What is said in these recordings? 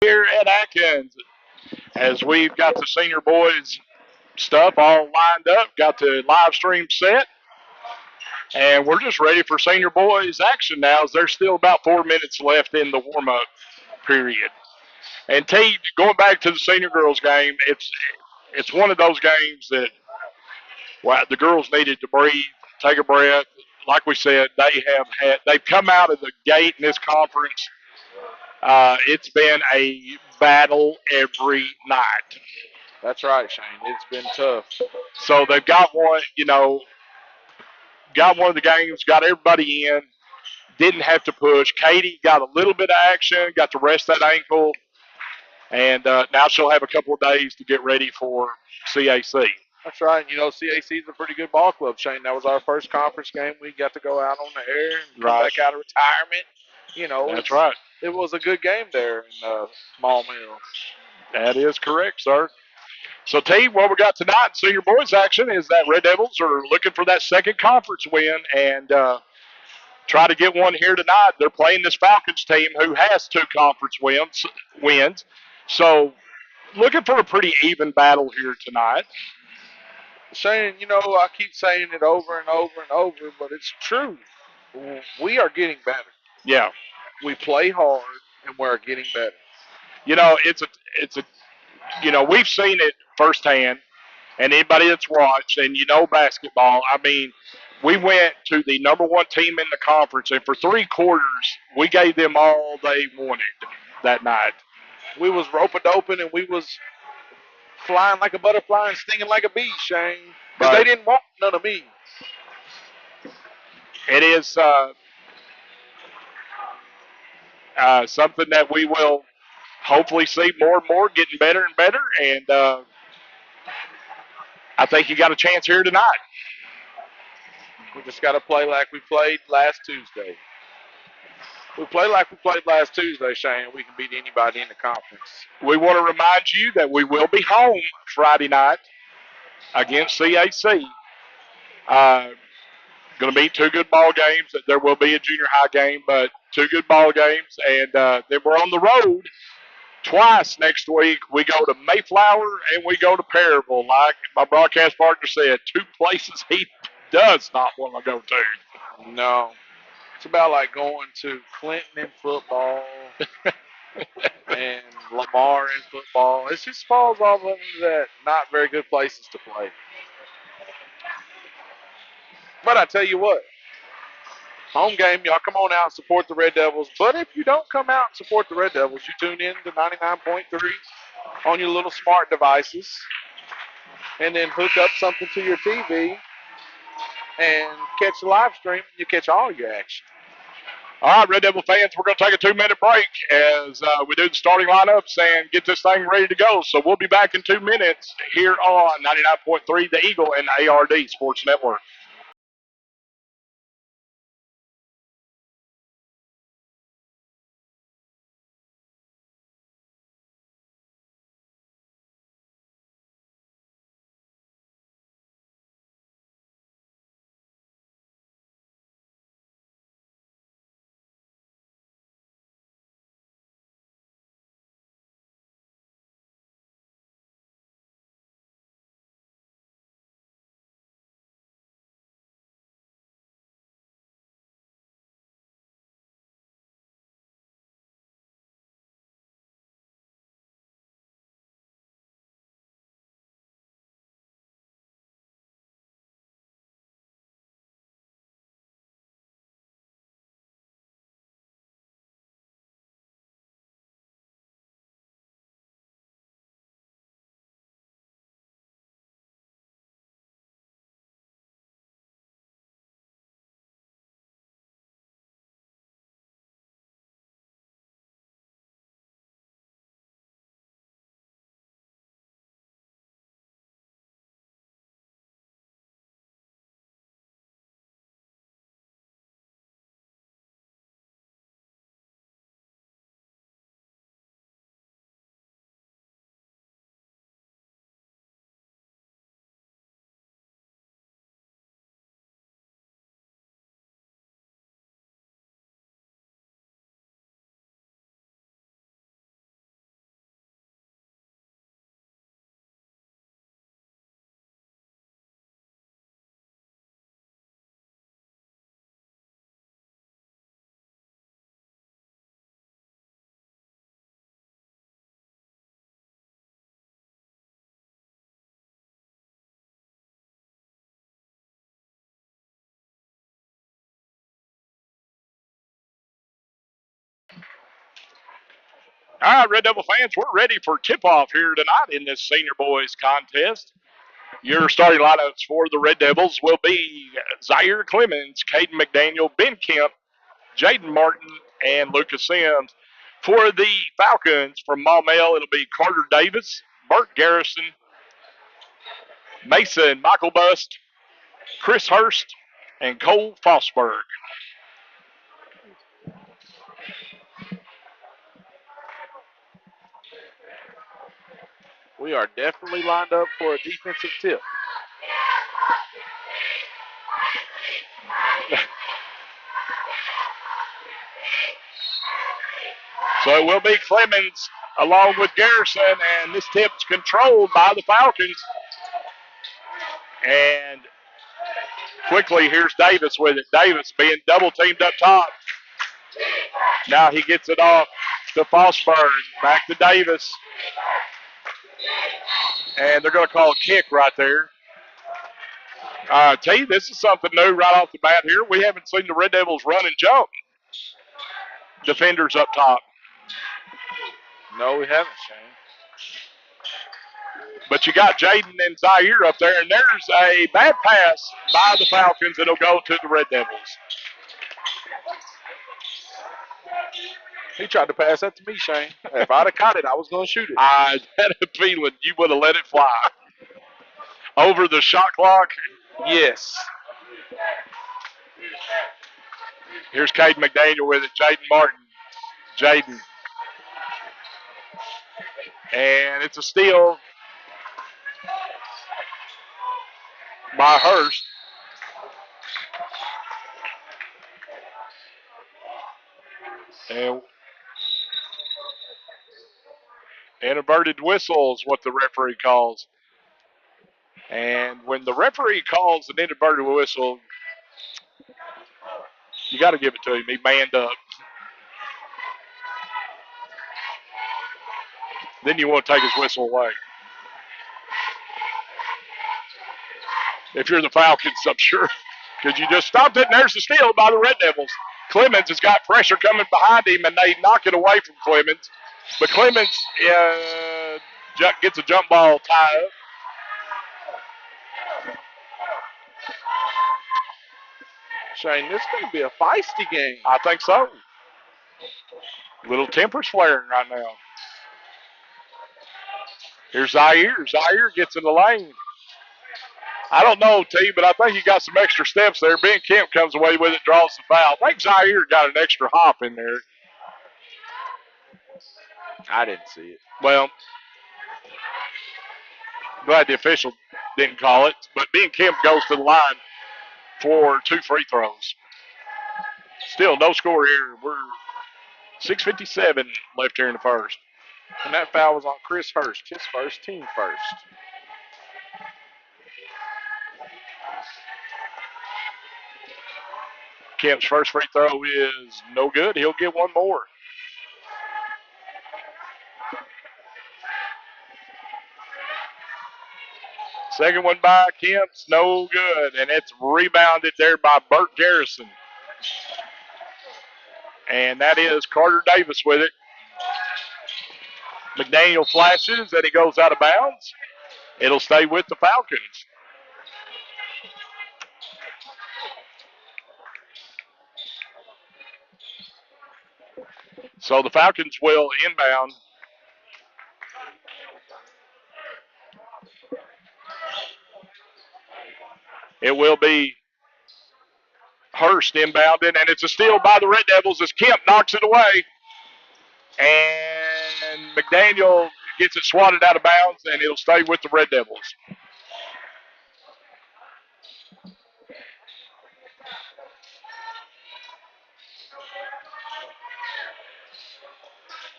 here at Atkins as we've got the senior boys stuff all lined up, got the live stream set, and we're just ready for senior boys action now as there's still about 4 minutes left in the warm up period. And T, going back to the senior girls game, it's one of those games that wow, the girls needed to breathe, take a breath. Like we said, they've come out of the gate in this conference. It's been a battle every night. That's right, Shane. It's been tough. So they've got one of the games, got everybody in, didn't have to push. Katie got a little bit of action, got to rest that ankle, and now she'll have a couple of days to get ready for CAC. That's right. CAC is a pretty good ball club, Shane. That was our first conference game. We got to go out on the air and come Right. back out of retirement. That's right. It was a good game there in Maumelle. That is correct, sir. So, T, what we got tonight in senior boys action is that Red Devils are looking for that second conference win and try to get one here tonight. They're playing this Falcons team who has two conference wins. So, looking for a pretty even battle here tonight. Shane, I keep saying it over and over and over, but it's true. We are getting better. Yeah. We play hard, and we're getting better. We've seen it firsthand, and anybody that's watched, and basketball. I mean, we went to the number one team in the conference, and for 3 quarters, we gave them all they wanted that night. We was rope open, and we was flying like a butterfly and stinging like a bee, Shane. Because they didn't want none of me. It is something that we will hopefully see more and more, getting better and better. And I think you got a chance here tonight. We just got to play like we played last Tuesday. We play like we played last Tuesday, Shane. We can beat anybody in the conference. We want to remind you that we will be home Friday night against CAC. Going to be two good ball games. There will be a junior high game, but two good ball games. And then we're on the road twice next week. We go to Mayflower and we go to Perryville. Like my broadcast partner said, two places he does not want to go to. No. It's about like going to Clinton in football and Lamar in football. It just falls off into that not very good places to play. But I tell you what, home game, y'all come on out and support the Red Devils. But if you don't come out and support the Red Devils, you tune in to 99.3 on your little smart devices and then hook up something to your TV and catch the live stream. You catch all your action. All right, Red Devil fans, we're going to take a 2-minute break as we do the starting lineups and get this thing ready to go. So we'll be back in 2 minutes here on 99.3 The Eagle and ARD Sports Network. All right, Red Devil fans, we're ready for tip-off here tonight in this Senior Boys contest. Your starting lineups for the Red Devils will be Zaire Clemens, Caden McDaniel, Ben Kemp, Jaden Martin, and Lucas Sims. For the Falcons from Maumelle, it'll be Carter Davis, Burt Garrison, Mason Michael Bust, Chris Hurst, and Cole Fosberg. We are definitely lined up for a defensive tip. So it will be Clemens along with Garrison, and this tip's controlled by the Falcons. And quickly, here's Davis with it. Davis being double teamed up top. Now he gets it off to Fosberg. Back to Davis. And they're going to call a kick right there. T, this is something new right off the bat here. We haven't seen the Red Devils run and jump. Defenders up top. No, we haven't, Shane. But you got Jaden and Zaire up there, and there's a bad pass by the Falcons that'll go to the Red Devils. He tried to pass that to me, Shane. If I'd have caught it, I was going to shoot it. I had a feeling you would have let it fly. Over the shot clock. Yes. Here's Caden McDaniel with it. Jaden Martin. Jaden. And it's a steal by Hurst. And inverted whistle is what the referee calls. And when the referee calls an inverted whistle, you got to give it to him. He manned up. Then you want to take his whistle away. If you're the Falcons, I'm sure. Because you just stopped it, and there's the steal by the Red Devils. Clemens has got pressure coming behind him, and they knock it away from Clemens. But Clemens gets a jump ball tie up. Shane, this is going to be a feisty game. I think so. Little tempers flaring right now. Here's Zaire. Zaire gets in the lane. I don't know, T, but I think he got some extra steps there. Ben Kemp comes away with it, draws the foul. I think Zaire got an extra hop in there. I didn't see it. Well, glad the official didn't call it. But Ben Kemp goes to the line for 2 free throws. Still no score here. We're 6:57 left here in the first. And that foul was on Chris Hurst, his first, team first. Kemp's first free throw is no good. He'll get one more. Second one by Kemp's no good, and it's rebounded there by Burt Garrison. And that is Carter Davis with it. McDaniel flashes, and he goes out of bounds. It'll stay with the Falcons. So the Falcons will inbound. It will be Hurst inbounding, and it's a steal by the Red Devils as Kemp knocks it away. And McDaniel gets it swatted out of bounds, and it'll stay with the Red Devils.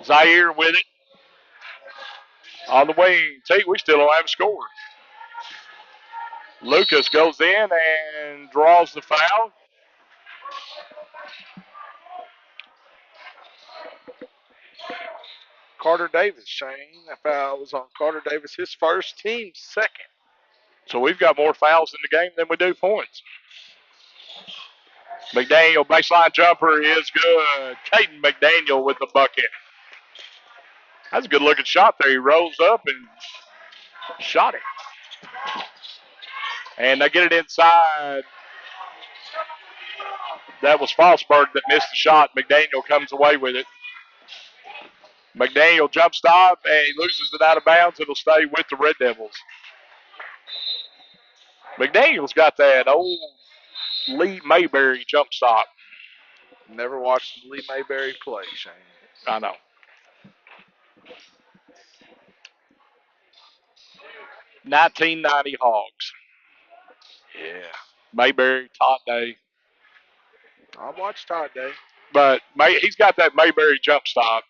Zaire with it. On the wing. Tate, we still don't have a score. Lucas goes in and draws the foul. Carter Davis, Shane. That foul was on Carter Davis, his first, team second. So we've got more fouls in the game than we do points. McDaniel, baseline jumper is good. Caden McDaniel with the bucket. That's a good looking shot there. He rolls up and shot it. And they get it inside. That was Fosberg that missed the shot. McDaniel comes away with it. McDaniel jump stop and he loses it out of bounds. It'll stay with the Red Devils. McDaniel's got that old Lee Mayberry jump stop. Never watched Lee Mayberry play, Shane. I know. 1990 Hogs. Yeah. Mayberry, Todd Day. I watched Todd Day. But he's got that Mayberry jump stop.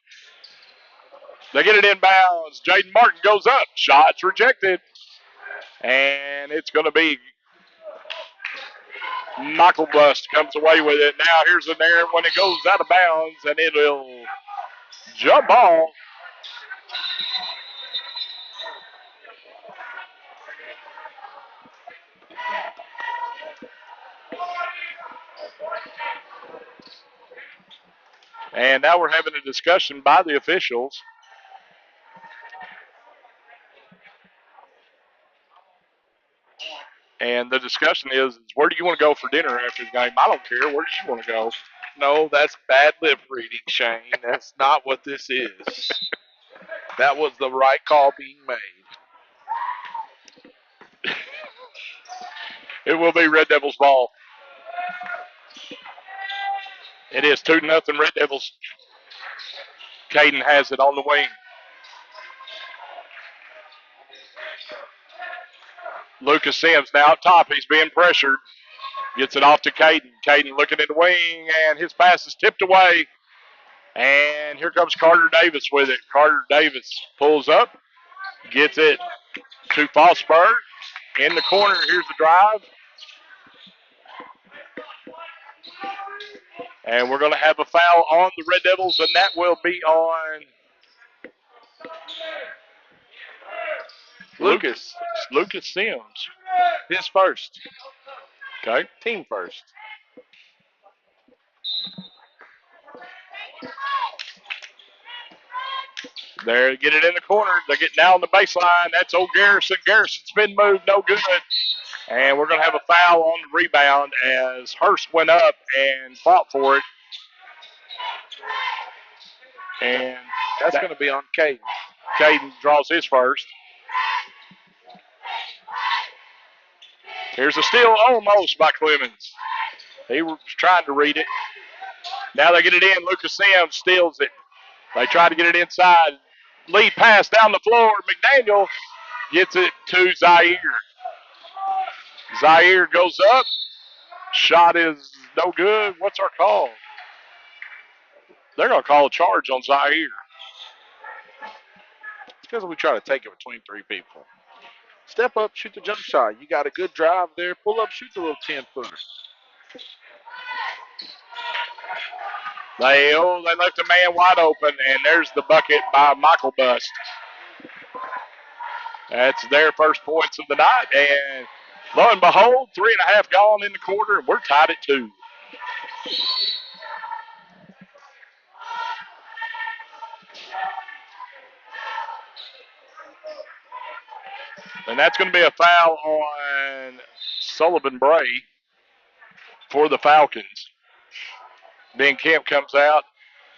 They get it inbounds. Jaden Martin goes up. Shot's rejected. And it's going to be Michael Bust comes away with it. Now here's an error when it goes out of bounds, and it'll jump off. And now we're having a discussion by the officials. And the discussion is where do you want to go for dinner after the game? I don't care. Where do you want to go? No, that's bad lip reading, Shane. That's not what this is. That was the right call being made. It will be Red Devils ball. It is 2-0 Red Devils. Caden has it on the wing. Lucas Sims now up top. He's being pressured. Gets it off to Caden. Caden looking at the wing, and his pass is tipped away. And here comes Carter Davis with it. Carter Davis pulls up, gets it to Fosberg. In the corner, here's the drive. And we're going to have a foul on the Red Devils, and that will be on Lucas. Lucas Sims. His first. Okay. Team first. There, get it in the corner. They get now on the baseline. That's old Garrison. Garrison's been moved, no good. And we're going to have a foul on the rebound as Hurst went up and fought for it. And that's going to be on Caden. Caden draws his first. Here's a steal almost by Clemens. He was trying to read it. Now they get it in. Lucas Sims steals it. They try to get it inside. Lead pass down the floor. McDaniel gets it to Zaire. Zaire goes up. Shot is no good. What's our call? They're going to call a charge on Zaire. It's because we try to take it between three people. Step up, shoot the jump shot. You got a good drive there. Pull up, shoot the little 10-footer. They left a man wide open, and there's the bucket by Michael Bust. That's their first points of the night, and lo and behold, 3.5 gone in the quarter, and we're tied at 2. And that's going to be a foul on Sullivan Bray for the Falcons. Ben Kemp comes out,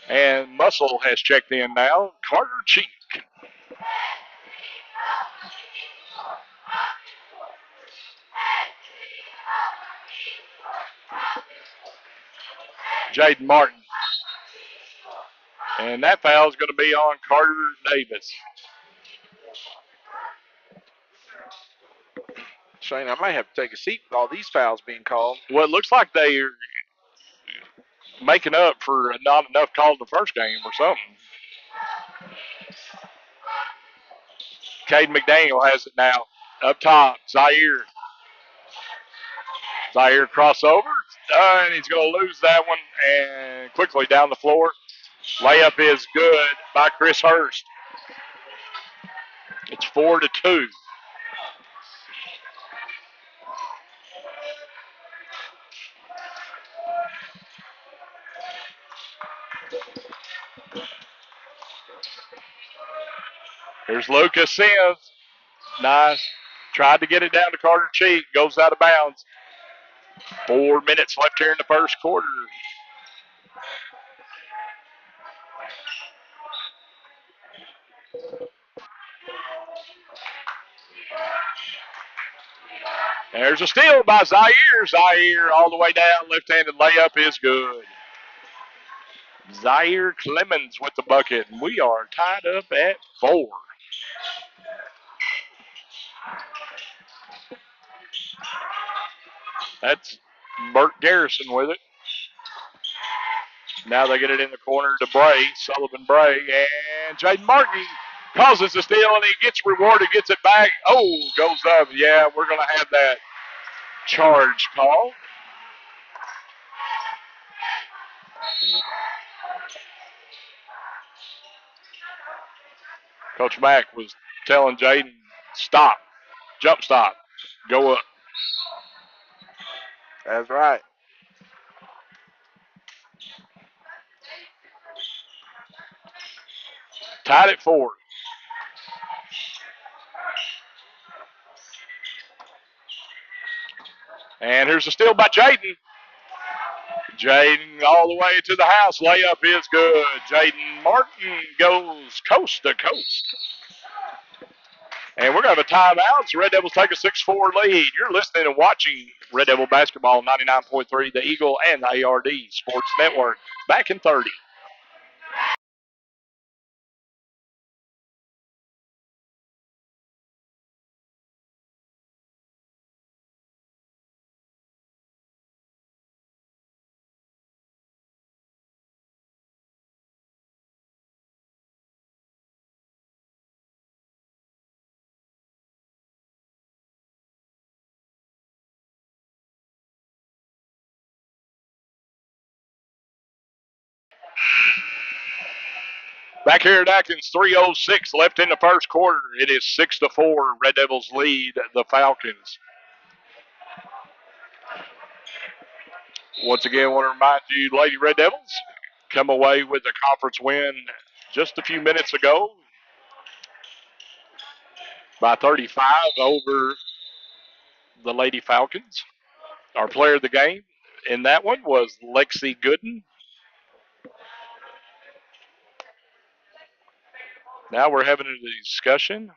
and Muscle has checked in now. Carter Cheek. Jaden Martin. And that foul is going to be on Carter Davis. Shane, I might have to take a seat with all these fouls being called. Well, it looks like they're making up for not enough calls in the first game or something. Caden McDaniel has it now. Up top, Zaire. Zaire crossover, and he's going to lose that one. And quickly down the floor. Layup is good by Chris Hurst. It's 4-2. Here's Lucas Sims. Nice. Tried to get it down to Carter Cheek. Goes out of bounds. 4 minutes left here in the first quarter. There's a steal by Zaire. Zaire all the way down. Left-handed layup is good. Zaire Clemens with the bucket. We are tied up at 4. That's Burt Garrison with it. Now they get it in the corner to Bray, Sullivan Bray, and Jaden Martin causes the steal, and he gets rewarded, gets it back. Oh, goes up. Yeah, we're going to have that charge call. Coach Mack was telling Jaden, stop, jump stop, go up. That's right. Tied at 4. And here's a steal by Jaden. Jaden all the way to the house. Layup is good. Jaden Martin goes coast to coast. And we're going to have a timeout. So Red Devils take a 6-4 lead. You're listening and watching Red Devil Basketball 99.3, the Eagle and the ARD Sports Network. Back in 30. Back here at Atkins, 3:06 left in the first quarter. It is 6-4. Red Devils lead the Falcons. Once again, I want to remind you, Lady Red Devils come away with a conference win just a few minutes ago by 35 over the Lady Falcons. Our player of the game in that one was Lexi Gooden. Now we're having a discussion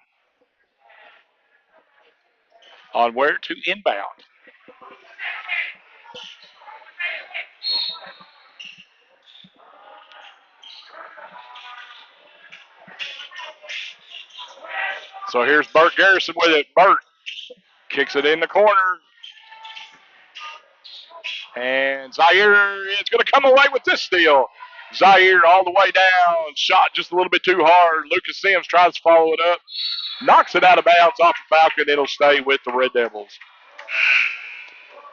on where to inbound. So here's Burt Garrison with it. Burt kicks it in the corner. And Zaire is going to come away with this steal. Zaire all the way down. Shot just a little bit too hard. Lucas Sims tries to follow it up. Knocks it out of bounds off the Falcon. It'll stay with the Red Devils.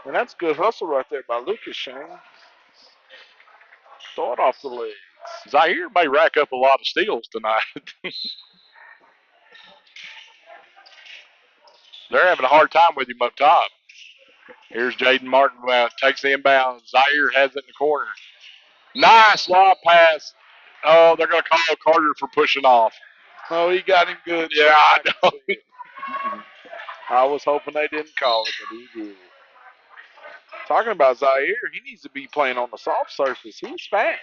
And that's good hustle right there by Lucas, Shane. Throw it off the legs. Zaire may rack up a lot of steals tonight. They're having a hard time with him up top. Here's Jaden Martin. Takes the inbound. Zaire has it in the corner. Nice lob pass. Oh, they're going to call Carter for pushing off. Oh, he got him good. Yeah, I know. I was hoping they didn't call it, but he did. Talking about Zaire, he needs to be playing on the soft surface. He's fast.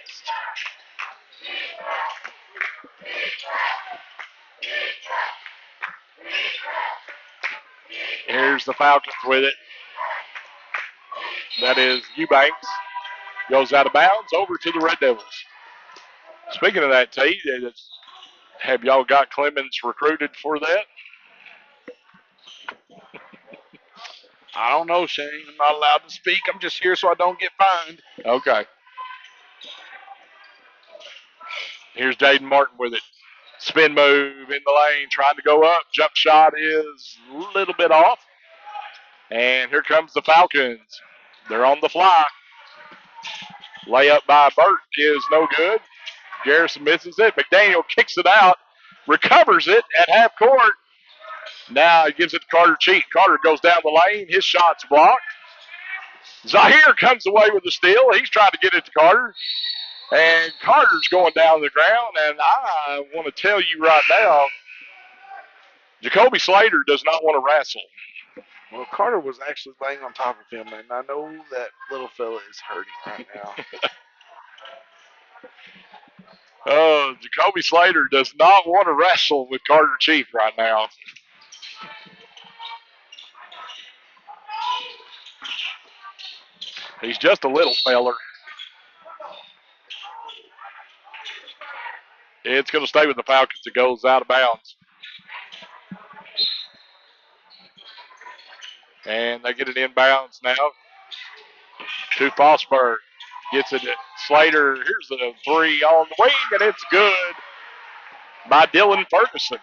Here's the Falcons with it. That is Eubanks. Goes out of bounds over to the Red Devils. Speaking of that, T, have y'all got Clemens recruited for that? I don't know, Shane. I'm not allowed to speak. I'm just here so I don't get fined. Okay. Here's Jaden Martin with it. Spin move in the lane, trying to go up. Jump shot is a little bit off. And here comes the Falcons. They're on the fly. Layup by Burt is no good. Garrison misses it. McDaniel kicks it out, recovers it at half court. Now he gives it to Carter Cheek. Carter goes down the lane. His shot's blocked. Zaire comes away with the steal. He's trying to get it to Carter. And Carter's going down the ground. And I want to tell you right now, Jacoby Slater does not want to wrestle. Well, Carter was actually laying on top of him, and I know that little fella is hurting right now. Jacoby Slater does not want to wrestle with Carter Chief right now. He's just a little feller. It's going to stay with the Falcons. It goes out of bounds. And they get it inbounds now to Fossberg. Gets it to Slater. Here's the three on the wing, and it's good by Dylan Ferguson.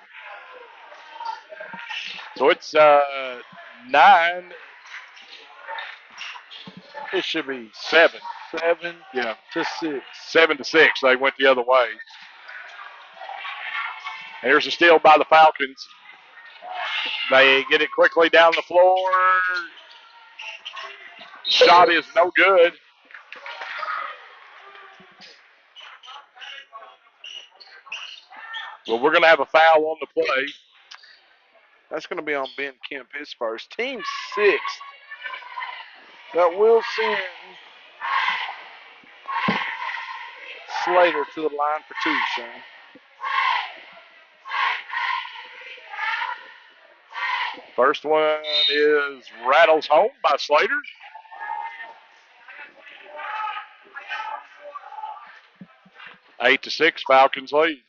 So it's 9. It should be 7. 7 Yeah, to 6. 7-6. They went the other way. Here's a steal by the Falcons. They get it quickly down the floor. Shot is no good. Well, we're going to have a foul on the play. That's going to be on Ben Kemp, his first. Team 6. That will send Slater to the line for 2, Sean. First one is rattles home by Slater. Eight to 6, Falcons lead.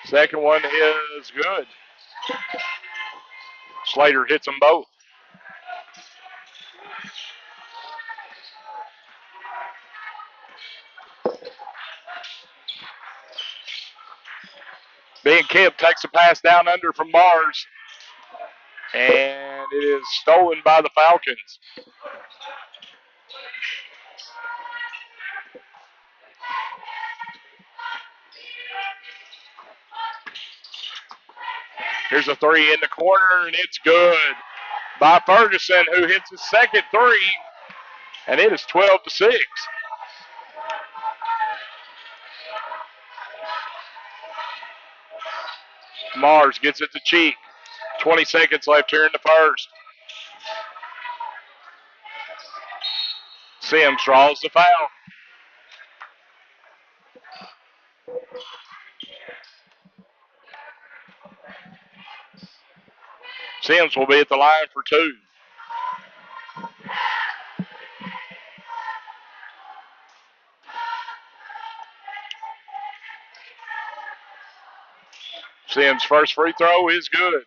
Second one is good. Slater hits them both. Ben Kemp takes a pass down under from Mars, and it is stolen by the Falcons. Here's a three in the corner, and it's good by Ferguson, who hits his second three, and it is 12 to 6. Mars gets it to Cheek. 20 seconds left here in the first. Sims draws the foul. Sims will be at the line for 2. Sims' first free throw is good.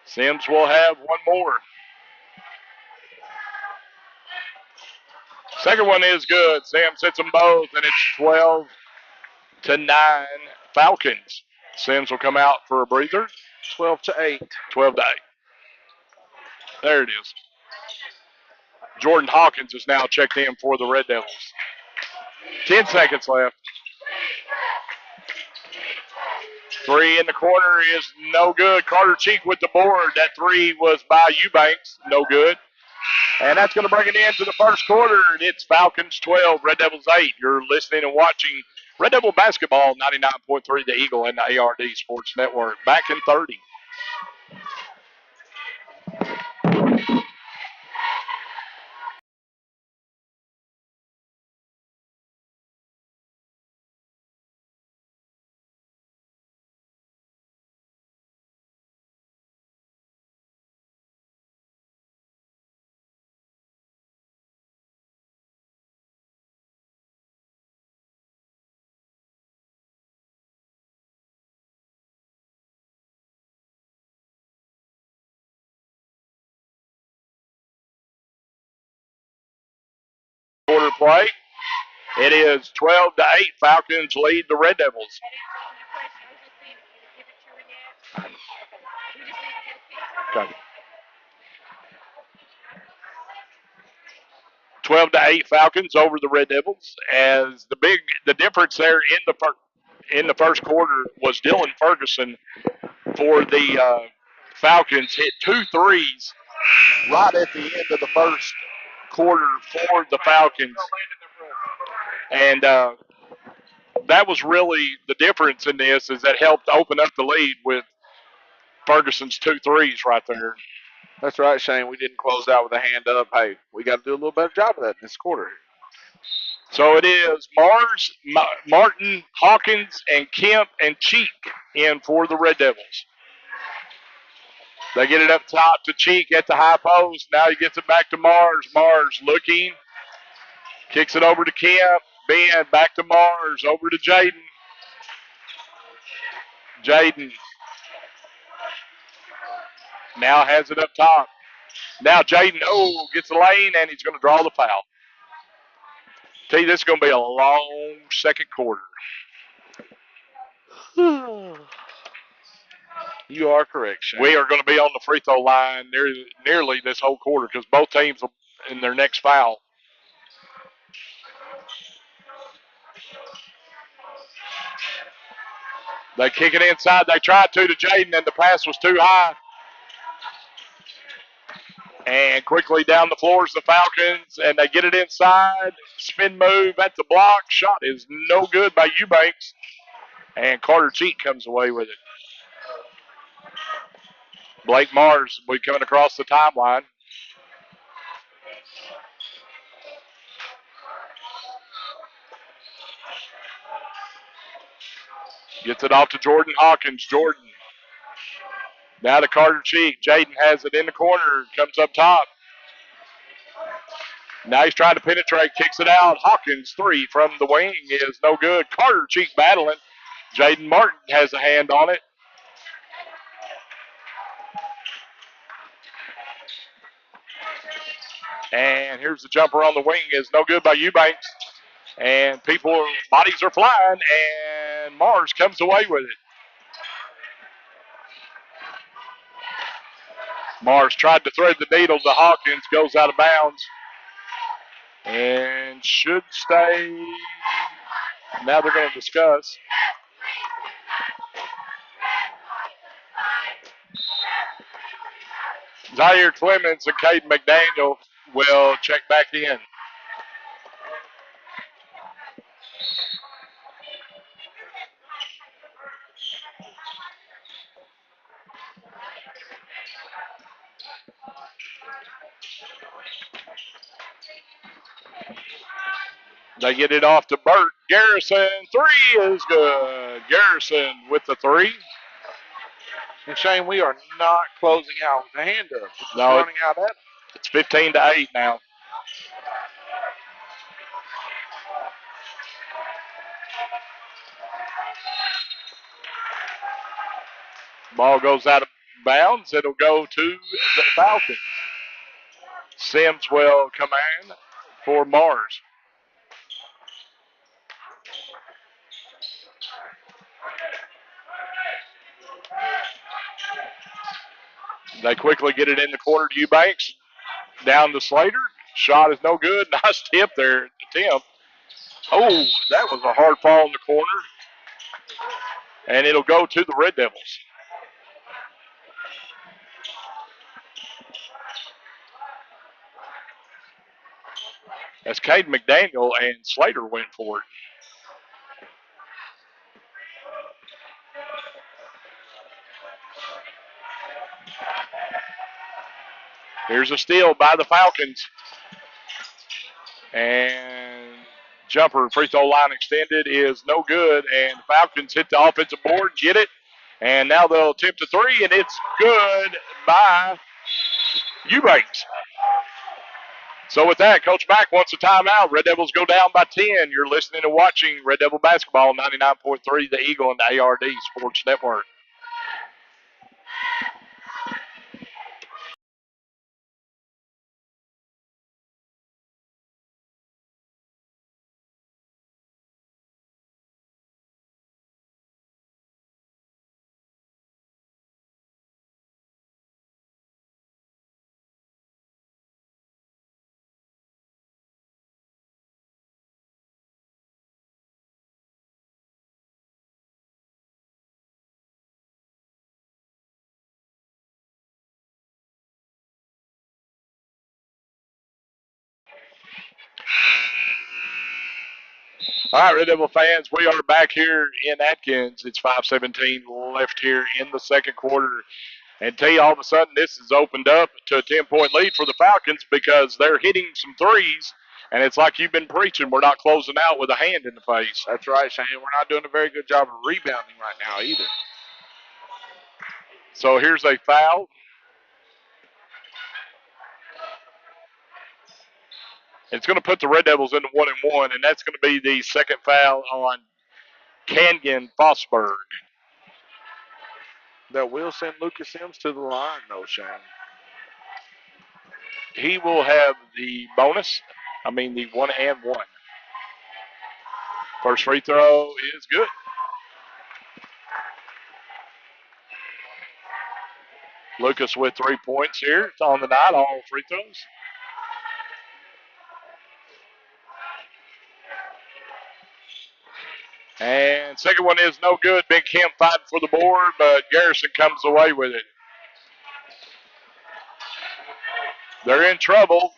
Sims will have one more. Second one is good. Sims hits them both, and it's 12 to 9 Falcons. Sims will come out for a breather. 12 to 8. 12 to 8. There it is. Jordan Hawkins is now checked in for the Red Devils. 10 seconds left. Three in the corner is no good. Carter Cheek with the board. That three was by Eubanks. No good. And that's going to bring it into the first quarter. It's Falcons 12, Red Devils 8. You're listening and watching Red Devil Basketball 99.3 The Eagle and the ARD Sports Network. Back in 30. Quarter play. It is 12 to 8. Falcons lead the Red Devils. Okay. 12 to 8 Falcons over the Red Devils. As the difference there in the first quarter was Dylan Ferguson for the Falcons hit 2 threes right at the end of the first quarter for the Falcons. And that was really the difference in this, is that helped open up the lead with Ferguson's 2 threes right there. That's right, Shane. We didn't close out with a hand up. Hey, we got to do a little better job of that in this quarter. So it is Mars, Martin, Hawkins, and Kemp and Cheek in for the Red Devils. They get it up top to Cheek at the high post. Now he gets it back to Mars. Mars looking. Kicks it over to Kemp. Ben back to Mars. Over to Jaden. Jaden now has it up top. Now Jaden, gets the lane, and he's going to draw the foul. Tell you, this is going to be a long second quarter. You are correct, Shane. We are going to be on the free throw line nearly this whole quarter because both teams are in their next foul. They kick it inside. They tried to Jaden, and the pass was too high. And quickly down the floor is the Falcons, and they get it inside. Spin move at the block. Shot is no good by Eubanks. And Carter Cheek comes away with it. Blake Mars will be coming across the timeline. Gets it off to Jordan Hawkins. Jordan. Now to Carter Cheek. Jaden has it in the corner. Comes up top. Now he's trying to penetrate. Kicks it out. Hawkins, 3 from the wing is no good. Carter Cheek battling. Jaden Martin has a hand on it. And here's the jumper on the wing is no good by Eubanks. And bodies are flying, and Mars comes away with it. Mars tried to thread the needle to Hawkins, goes out of bounds. And should stay. Now they're going to discuss. Zaire Clemens and Caden McDaniel will check back in. They get it off to Burt. Garrison, 3 is good. Garrison with the 3. And Shane, we are not closing out with the hand up. No, running out at it's 15-8 now. Ball goes out of bounds. It'll go to the Falcons. Sims will command for Mars. They quickly get it in the corner to Eubanks. Down to Slater. Shot is no good. Nice tip there, Tim. Oh, that was a hard fall in the corner. And it'll go to the Red Devils. As Cade McDaniel and Slater went for it. Here's a steal by the Falcons. And jumper, free throw line extended is no good. And the Falcons hit the offensive board, get it. And now they'll attempt a 3, and it's good by Eubanks. So with that, Coach Mack wants a timeout. Red Devils go down by 10. You're listening and watching Red Devil Basketball, 99.3, The Eagle and the ARD Sports Network. All right, Red Devil fans, we are back here in Atkins. It's 5:17 left here in the second quarter. And tell you, all of a sudden, this has opened up to a 10-point lead for the Falcons because they're hitting some threes. And it's like you've been preaching, we're not closing out with a hand in the face. That's right, Shane. We're not doing a very good job of rebounding right now either. So here's a foul. It's going to put the Red Devils into 1-1, and that's going to be the second foul on Canyon Fosberg. That will send Lucas Sims to the line, though, Shane. He will have the bonus. The 1-1. First free throw is good. Lucas with 3 points here. It's on the night, all free throws. And second one is no good. Big Kemp fighting for the board, but Garrison comes away with it. They're in trouble,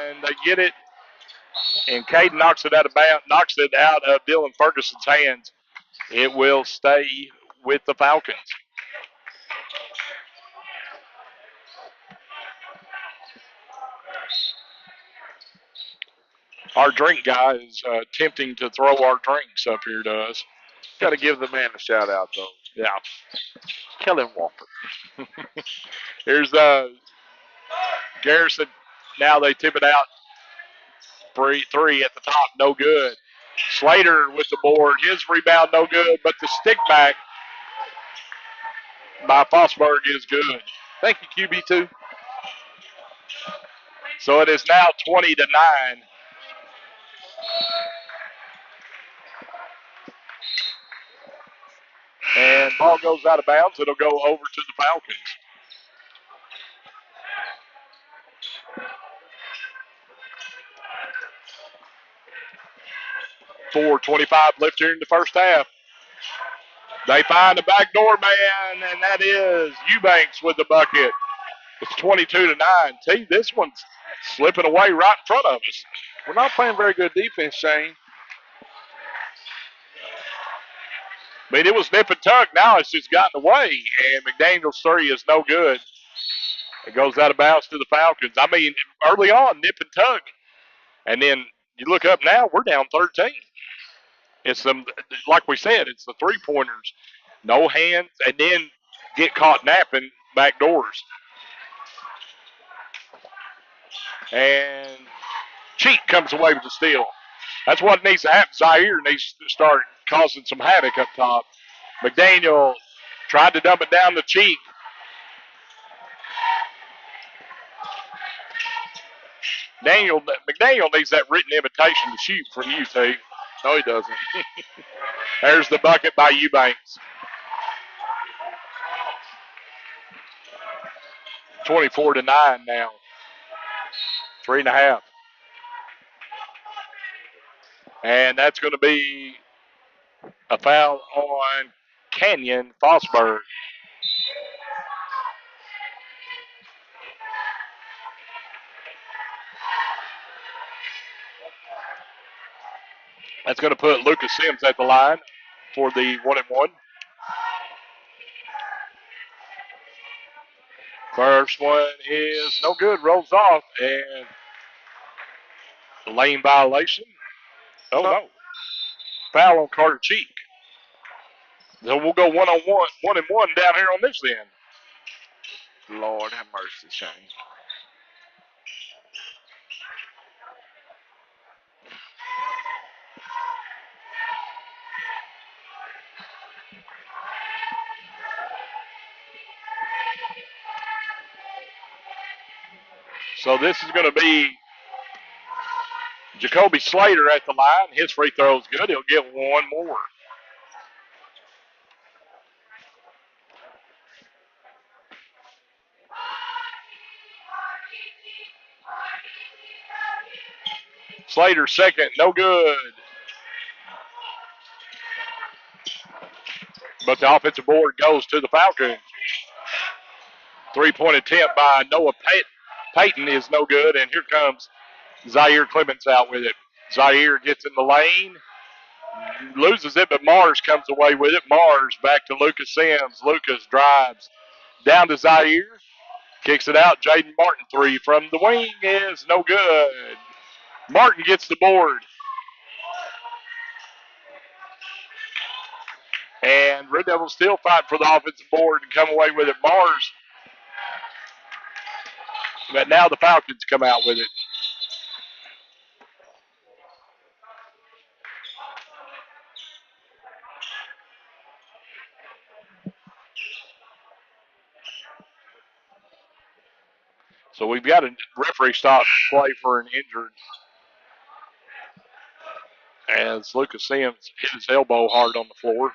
and they get it. And Caden knocks it out of Dylan Ferguson's hands. It will stay with the Falcons. Our drink guy is attempting to throw our drinks up here to us. Got to give the man a shout out, though. Yeah. Kellen Walford. Here's Garrison. Now they tip it out. Three at the top, no good. Slater with the board. His rebound, no good, but the stick back by Fosberg is good. Thank you, QB2. So it is now 20-9. And ball goes out of bounds. It'll go over to the Falcons. .4:25 left here in the first half. They find a backdoor man, and that is Eubanks with the bucket. It's 22-9. See, this one's slipping away right in front of us. We're not playing very good defense, Shane. It was nip and tuck. Now it's just gotten away, and McDaniel's three is no good. It goes out of bounds to the Falcons. Early on, nip and tuck. And then you look up now, we're down 13. It's like we said, it's the three-pointers. No hands, and then get caught napping back doors. And Cheek comes away with the steal. That's what needs to happen. Zaire needs to start causing some havoc up top. McDaniel tried to dump it down to Cheek. McDaniel needs that written invitation to shoot from you, Steve. No, he doesn't. There's the bucket by Eubanks. 24-9 now. 3.5. And that's going to be a foul on Canyon Fosberg. That's going to put Lucas Sims at the line for the 1-1. First one is no good, rolls off, and lane violation. Oh, no. Foul on Carter Cheek. So we'll go 1-on-1, 1-1 down here on this end. Lord have mercy, Shane. So this is going to be Jacoby Slater at the line. His free throw is good. He'll get one more. Slater second, no good. But the offensive board goes to the Falcons. Three-point attempt by Noah Payton is no good, and here comes Zaire Clements out with it. Zaire gets in the lane, loses it, but Mars comes away with it. Mars back to Lucas Sims. Lucas drives down to Zaire. Kicks it out. Jaden Martin three from the wing is no good. Martin gets the board. And Red Devils still fight for the offensive board and come away with it. Mars. But now the Falcons come out with it. So we've got a referee stop play for an injured as Lucas Sims hit his elbow hard on the floor.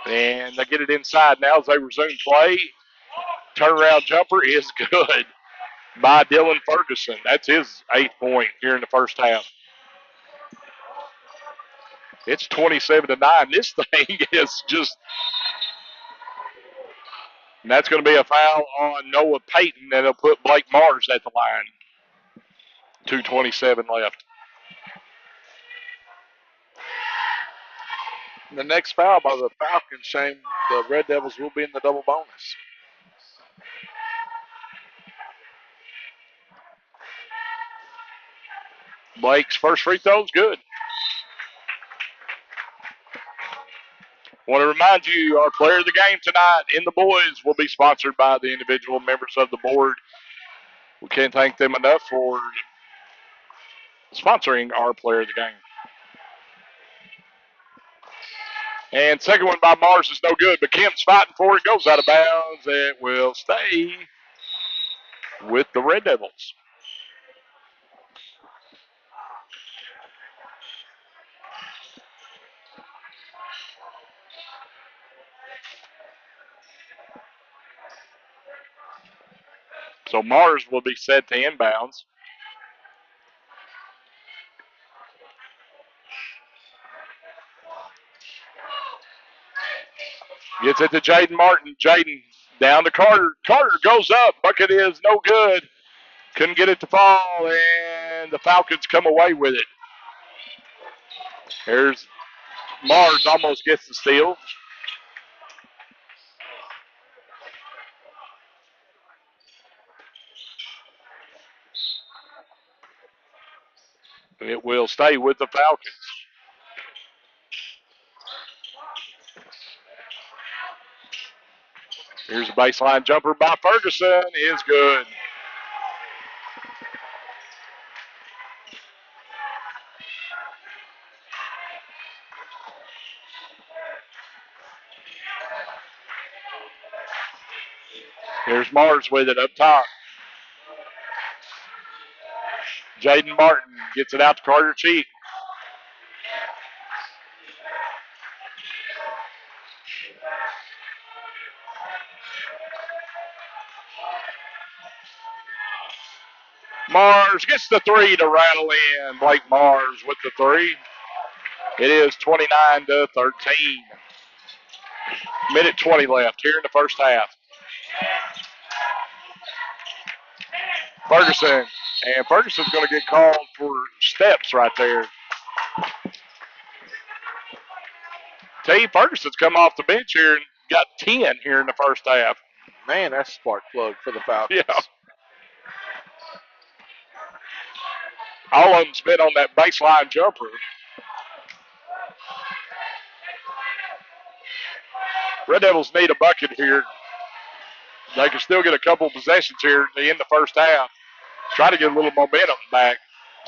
And they get it inside now as they resume play. Turnaround jumper is good by Dylan Ferguson. That's his 8th point here in the first half. It's 27-9. This thing is just, and that's going to be a foul on Noah Payton, and it'll put Blake Mars at the line. 2:27 left. The next foul by the Falcons, Shane, the Red Devils will be in the double bonus. Blake's first free throw is good. Want to remind you, our player of the game tonight in the boys will be sponsored by the individual members of the board. We can't thank them enough for sponsoring our player of the game. And second one by Mars is no good, but Kemp's fighting for it. Goes out of bounds. It will stay with the Red Devils. So Mars will be set to inbounds. Gets it to Jaden Martin. Jaden down to Carter. Carter goes up. Bucket is no good. Couldn't get it to fall, and the Falcons come away with it. Here's Mars almost gets the steal. It will stay with the Falcons. Here's a baseline jumper by Ferguson. Is good. Here's Mars with it up top. Jaden Martin gets it out to Carter Cheek. Mars gets the three to rattle in. Blake Mars with the three. It is 29-13. Minute 20 left here in the first half. Ferguson. And Ferguson's going to get called for steps right there. T. Ferguson's come off the bench here and got 10 here in the first half. Man, that's a spark plug for the Falcons. Yeah. All of them's been on that baseline jumper. Red Devils need a bucket here. They can still get a couple possessions here at the end of the first half. Try to get a little momentum back.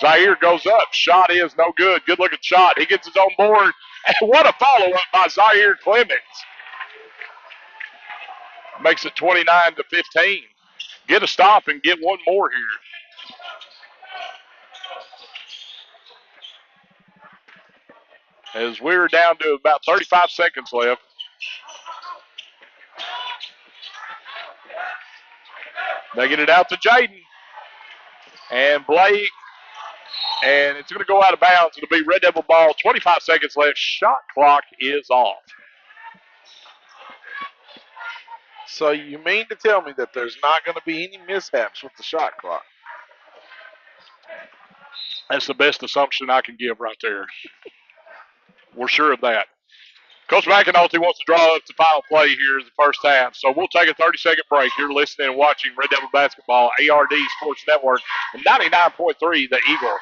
Zaire goes up. Shot is no good. Good looking shot. He gets his own board. And what a follow up by Zaire Clemens. Makes it 29-15. Get a stop and get one more here. As we're down to about 35 seconds left. They get it out to Jaden. And Blake. And it's going to go out of bounds. It'll be Red Devil ball. 25 seconds left. Shot clock is off. So you mean to tell me that there's not going to be any mishaps with the shot clock? That's the best assumption I can give right there. We're sure of that. Coach McAnulty wants to draw up the final play here in the first half. So we'll take a 30-second break. You're listening and watching Red Devil Basketball, ARD Sports Network, and 99.3 The Eagle.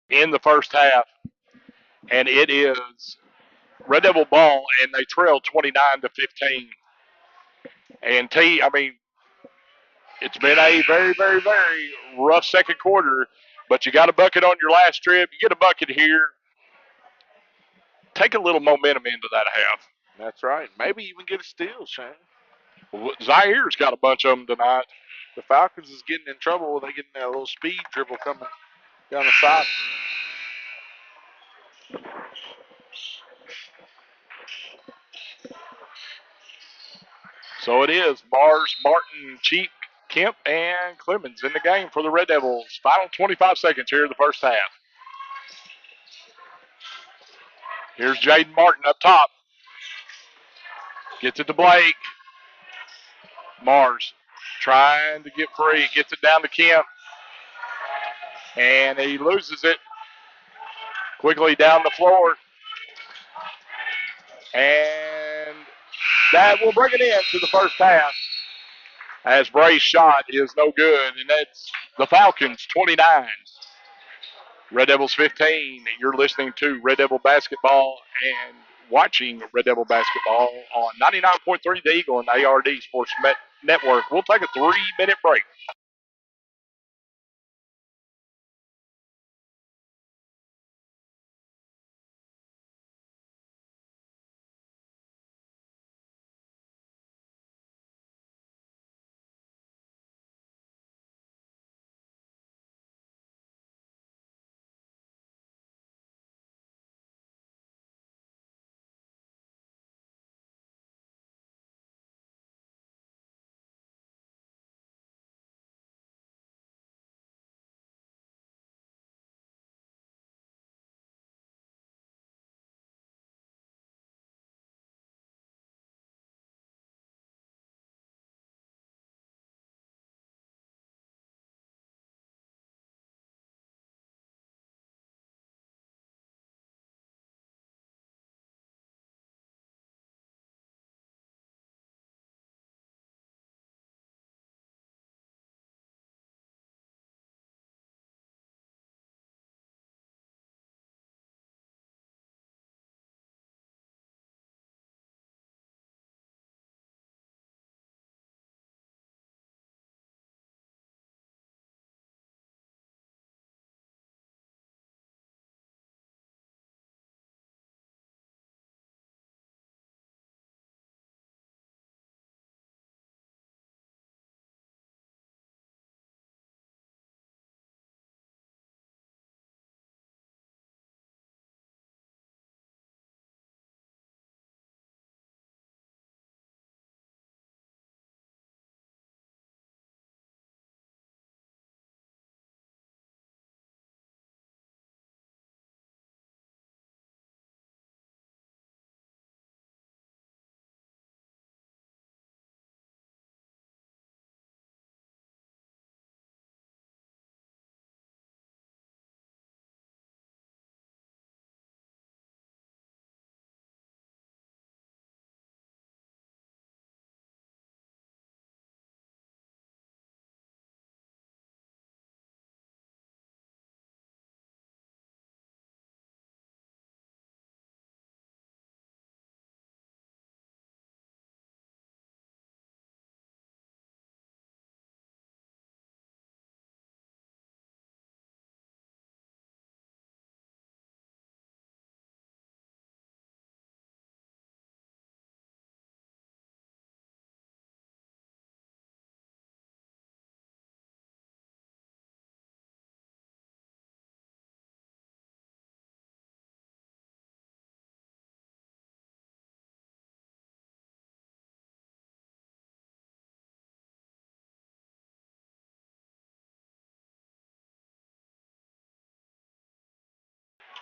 In the first half, and it is Red Devil ball, and they trail 29-15. And I mean, it's been a very, very, very rough second quarter, but you got a bucket on your last trip. You get a bucket here. Take a little momentum into that half. That's right. Maybe even get a steal, Shane. Zaire's got a bunch of them tonight. The Falcons is getting in trouble when they getting that little speed dribble coming down the side. So it is Mars, Martin, Cheek, Kemp, and Clemens in the game for the Red Devils. Final 25 seconds here in the first half. Here's Jaden Martin up top. Gets it to Blake. Mars trying to get free. Gets it down to Kemp. And he loses it quickly down the floor. And that will bring it in to the first half. As Bray's shot is no good. And that's the Falcons 29. Red Devils 15. You're listening to Red Devil Basketball and watching Red Devil Basketball on 99.3 The Eagle and ARD Sports Network. We'll take a 3-minute break.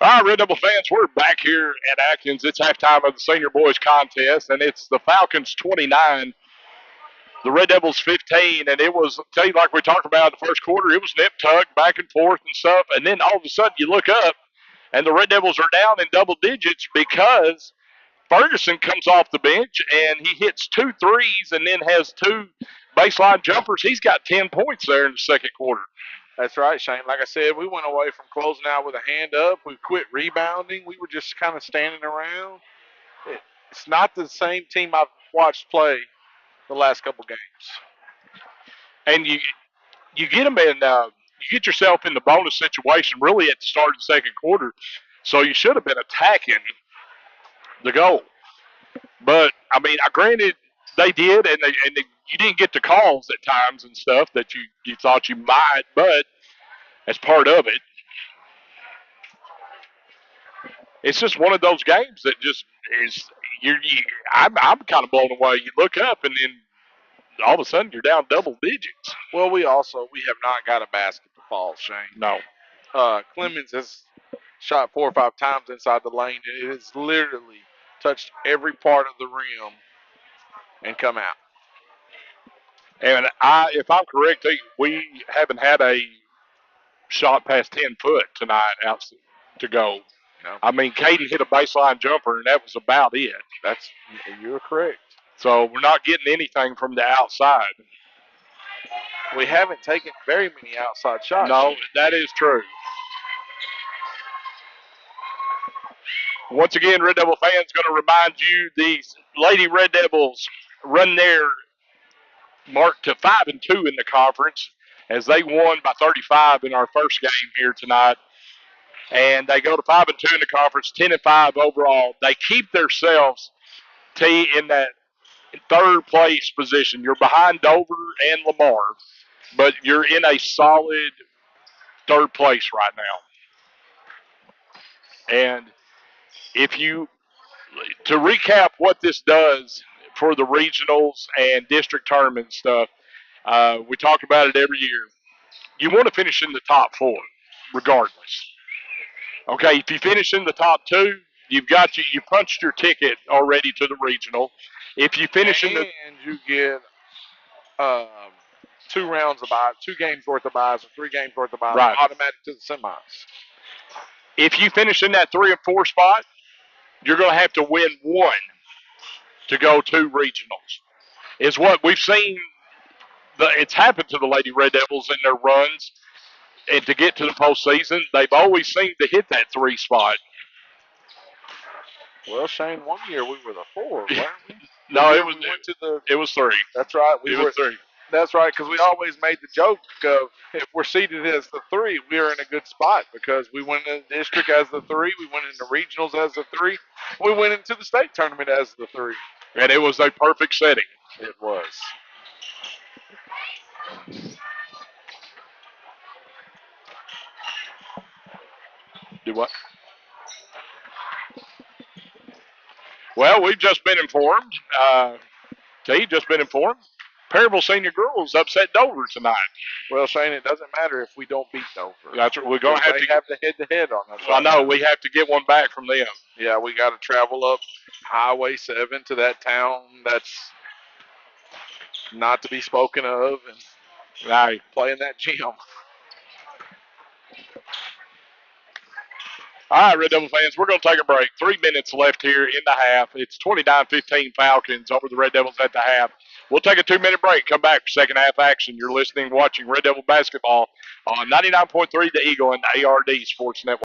All right, Red Devil fans, we're back here at Atkins. It's halftime of the Senior Boys Contest, and it's the Falcons 29, the Red Devils 15. And it was, tell you, like we talked about in the first quarter, it was nip tuck, back and forth and stuff. And then all of a sudden you look up, and the Red Devils are down in double digits because Ferguson comes off the bench and he hits 2 threes and then has 2 baseline jumpers. He's got 10 points there in the second quarter. That's right, Shane. Like I said, we went away from closing out with a hand up. We quit rebounding. We were just kind of standing around. It's not the same team I've watched play the last couple games. And you get them in, you get yourself in the bonus situation really at the start of the second quarter. So you should have been attacking the goal. But I mean, granted they did, and you didn't get the calls at times and stuff that you thought you might, but as part of it, it's just one of those games that just is. I'm kind of blown away. You look up and then all of a sudden you're down double digits. Well, we have not got a basket to fall, Shane. No. Clemens has shot 4 or 5 times inside the lane, and it has literally touched every part of the rim and come out. And if I'm correct, we haven't had a shot past 10 foot tonight out to go. No. I mean, Katie hit a baseline jumper, and that was about it. You're correct. So we're not getting anything from the outside. We haven't taken very many outside shots. No, that is true. Once again, Red Devil fans, going to remind you these Lady Red Devils run their mark to 5-2 in the conference as they won by 35 in our first game here tonight. And they go to 5-2 in the conference, 10-5 overall. They keep themselves in that third place position. You're behind Dover and Lamar, but you're in a solid third place right now. And to recap what this does for the regionals and district tournament stuff, we talk about it every year. You want to finish in the top 4, regardless. Okay, if you finish in the top 2, you punched your ticket already to the regional. If you finish and you get 2 rounds of buys, 2 games worth of buys, or 3 games worth of buys, right, automatic to the semis. If you finish in that 3 and 4 spot, you're going to have to win 1 to go to regionals. Is what we've seen. It's happened to the Lady Red Devils in their runs, and to get to the postseason, they've always seemed to hit that 3 spot. Well, Shane, one year we were the 4, weren't we? No, it was 3. That's right. It was 3. That's right, because we always made the joke of if we're seated as the 3, we are in a good spot because we went in the district as the 3, we went into regionals as the 3, we went into the state tournament as the 3. And it was a perfect setting. It was. Do what? Well, we've just been informed. Just been informed. Perryville Senior Girls upset Dover tonight. Well, Shane, it doesn't matter if we don't beat Dover. That's what we're going to have the head-to-head on us. I know. We have to get one back from them. Yeah, we got to travel up Highway 7 to that town that's not to be spoken of and play in that gym. All right, Red Devil fans, we're going to take a break. 3 minutes left here in the half. It's 29-15 Falcons over the Red Devils at the half. We'll take a 2-minute break, come back for second half action. You're listening, watching Red Devil basketball on 99.3 The Eagle and the ARD Sports Network.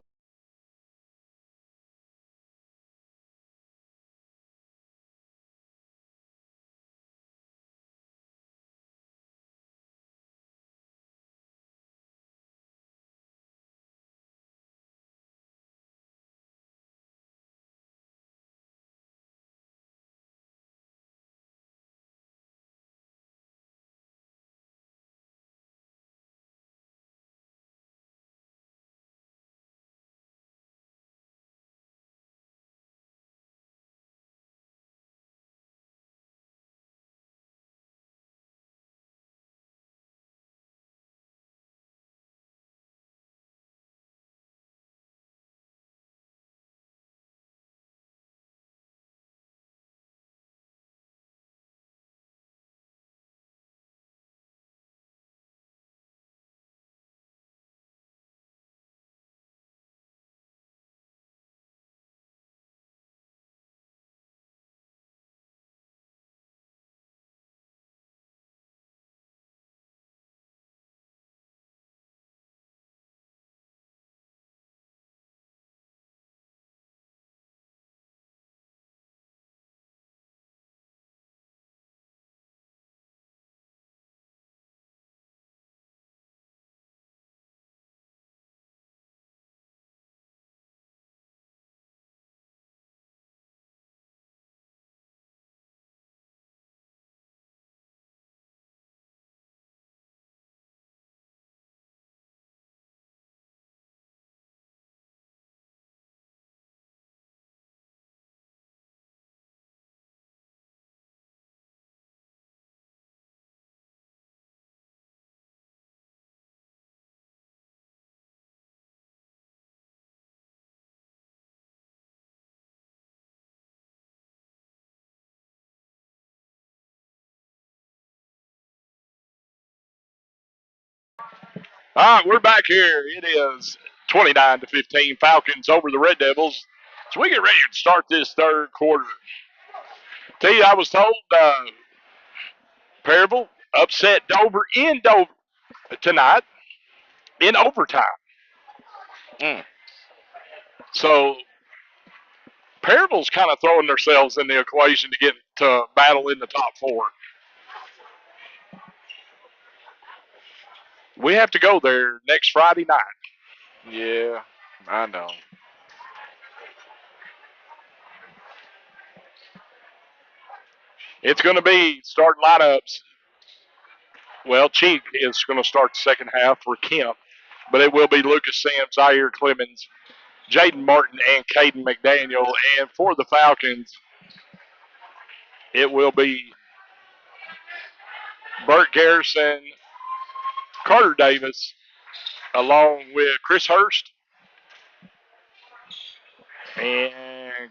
All right, we're back here. It is 29-15, Falcons over the Red Devils. So we get ready to start this third quarter. Tell you, I was told Perryville upset Dover in Dover tonight in overtime. Mm. So Perryville's kind of throwing themselves in the equation to get to battle in the top four. We have to go there next Friday night. Yeah, I know. It's going to be starting lineups. Well, Cheek is going to start the second half for Kemp, but it will be Lucas Sims, Zaire Clemens, Jaden Martin, and Caden McDaniel. And for the Falcons, it will be Burt Garrison, Carter Davis, along with Chris Hurst and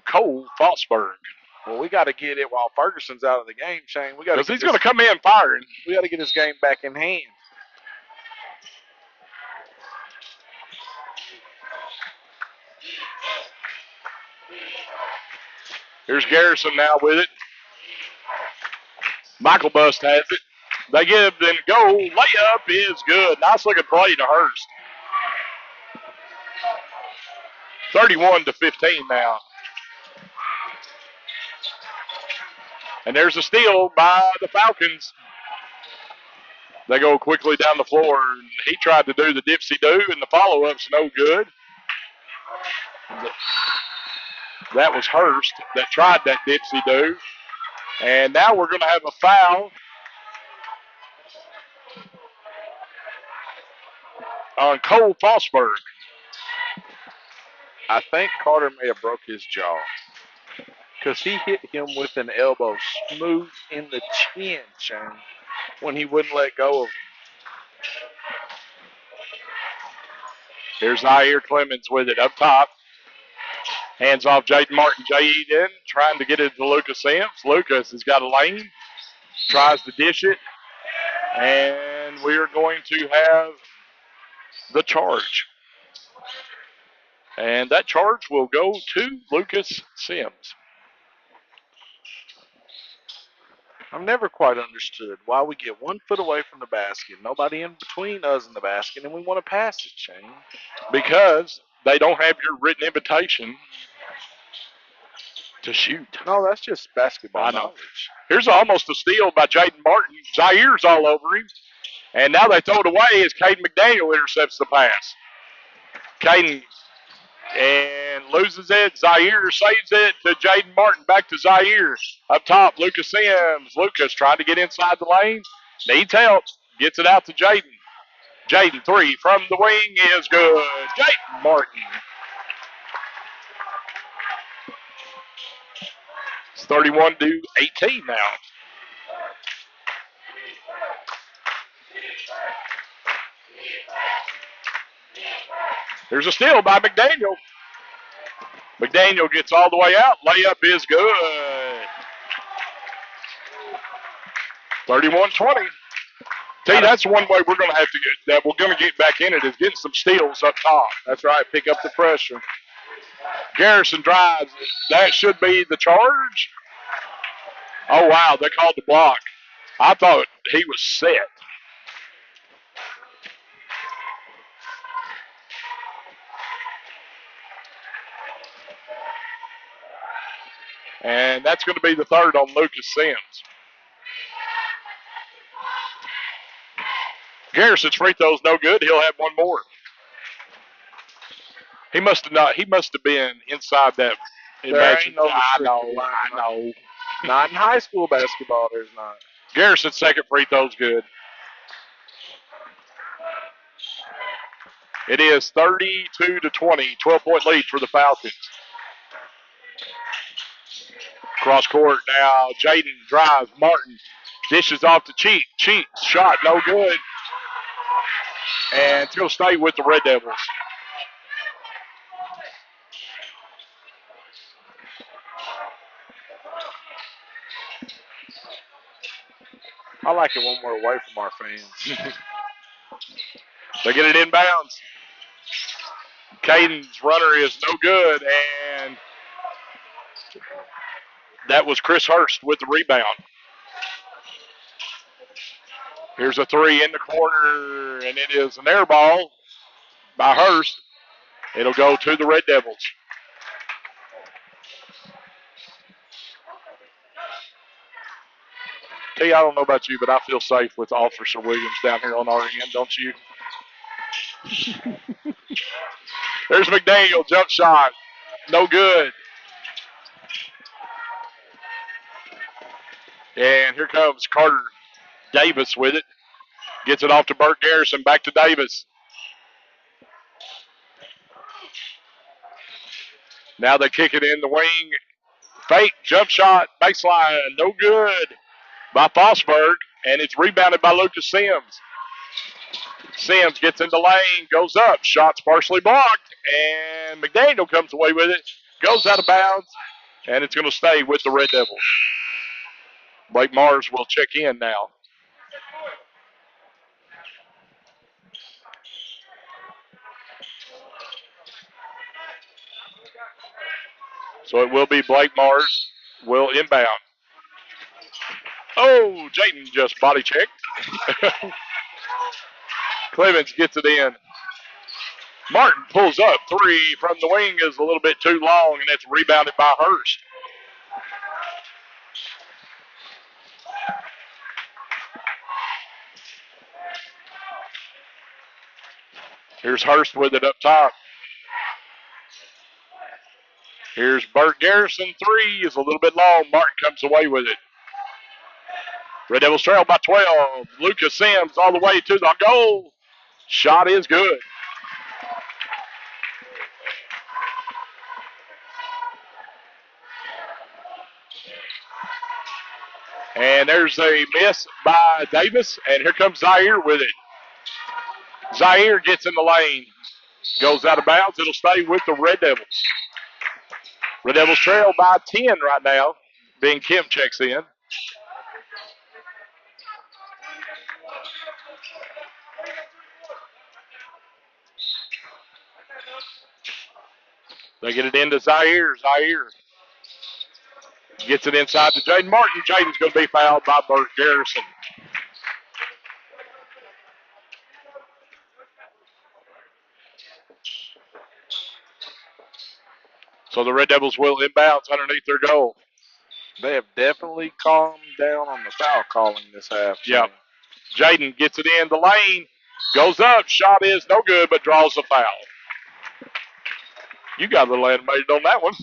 Cole Fosberg. Well, we got to get it while Ferguson's out of the game, Shane. We got to Because he's going to come in firing. We got to get this game back in hand. Here's Garrison now with it. Michael Bust has it. They give them a goal. Layup is good. Nice looking play to Hurst. 31-15 now. And there's a steal by the Falcons. They go quickly down the floor. He tried to do the dipsy-do, and the follow-up's no good. That was Hurst that tried that dipsy-do. And now we're going to have a foul on Cole Fosberg. I think Carter may have broke his jaw because he hit him with an elbow smooth in the chin, Shane, when he wouldn't let go of him. Here's Zaire Clemens with it up top. Hands off Jaden Martin. Jaden trying to get it to Lucas Sims. Lucas has got a lane. Tries to dish it. And we are going to have the charge. And that charge will go to Lucas Sims. I've never quite understood why we get 1 foot away from the basket, nobody in between us and the basket, and we want to pass it, Shane. Because they don't have your written invitation to shoot. No, that's just basketball I know. knowledge. Here's almost a steal by Jaden Martin. Zaire's all over him. And now they throw it away as Caden McDaniel intercepts the pass. Caden and loses it. Zaire saves it to Jaden Martin. Back to Zaire. Up top, Lucas Sims. Lucas trying to get inside the lane. Needs help. Gets it out to Jaden. Jaden, three from the wing is good. Jaden Martin. It's 31-18 now. There's a steal by McDaniel. McDaniel gets all the way out. Layup is good. 31-20. See, that's one way we're going to have to get that. We're going to get back in it is getting some steals up top. That's right. Pick up the pressure. Garrison drives. That should be the charge. Oh, wow. They called the block. I thought he was set. And that's going to be the third on Lucas Sims. Garrison's free throw's no good. He'll have one more. He must have not. He must have been inside that. There ain't no I know. restricted line. I know. Not in high school basketball, there's not. Garrison's second free throw's good. It is 32-20, 12-point lead for the Falcons. Cross court now. Jaden drives. Martin dishes off to Cheek. Cheek shot no good. And it's going to stay with the Red Devils. I like it when we're away from our fans. They get it inbounds. Caden's runner is no good, and that was Chris Hurst with the rebound. Here's a three in the corner, and it is an air ball by Hurst. It'll go to the Red Devils. T, I don't know about you, but I feel safe with Officer Williams down here on our end, don't you? There's McDaniel, jump shot. No good. And here comes Carter Davis with it. Gets it off to Burt Garrison, back to Davis. Now they kick it in the wing. Fake jump shot, baseline, no good by Fosberg, and it's rebounded by Lucas Sims. Sims gets in the lane, goes up, shot's partially blocked, and McDaniel comes away with it, goes out of bounds, and it's going to stay with the Red Devils. Blake Mars will check in now. So it will be Blake Mars will inbound. Oh, Jayden just body checked. Clemens gets it in. Martin pulls up. Three from the wing is a little bit too long, and it's rebounded by Hurst. Here's Hurst with it up top. Here's Burt Garrison. Three is a little bit long. Martin comes away with it. Red Devils trail by 12. Lucas Sims all the way to the goal. Shot is good. And there's a miss by Davis, and here comes Zaire with it. Zaire gets in the lane, goes out of bounds. It'll stay with the Red Devils. Red Devils trail by 10 right now. Ben Kim checks in. They get it into Zaire. Zaire gets it inside to Jaden Martin. Jaden's going to be fouled by Burt Garrison. So the Red Devils will inbounds underneath their goal. They have definitely calmed down on the foul calling this half. Yep. Jaden gets it in the lane, goes up, shot is no good, but draws a foul. You got a little animated on that one.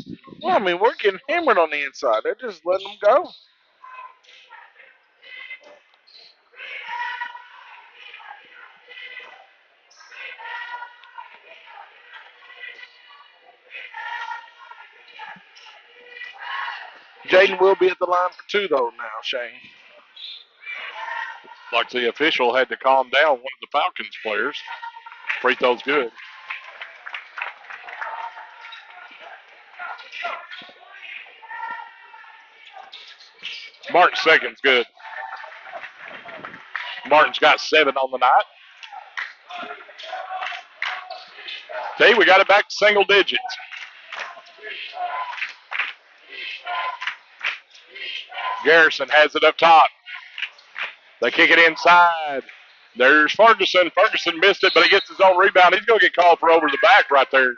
Well, I mean, we're getting hammered on the inside. They're just letting them go. Jaden will be at the line for two, though, now, Shane. Like the official had to calm down one of the Falcons players. Free throw's good. Martin's second's good. Martin's got 7 on the night. Okay, we got it back to single digits. Garrison has it up top. They kick it inside. There's Ferguson. Ferguson missed it, but he gets his own rebound. He's going to get called for over the back right there.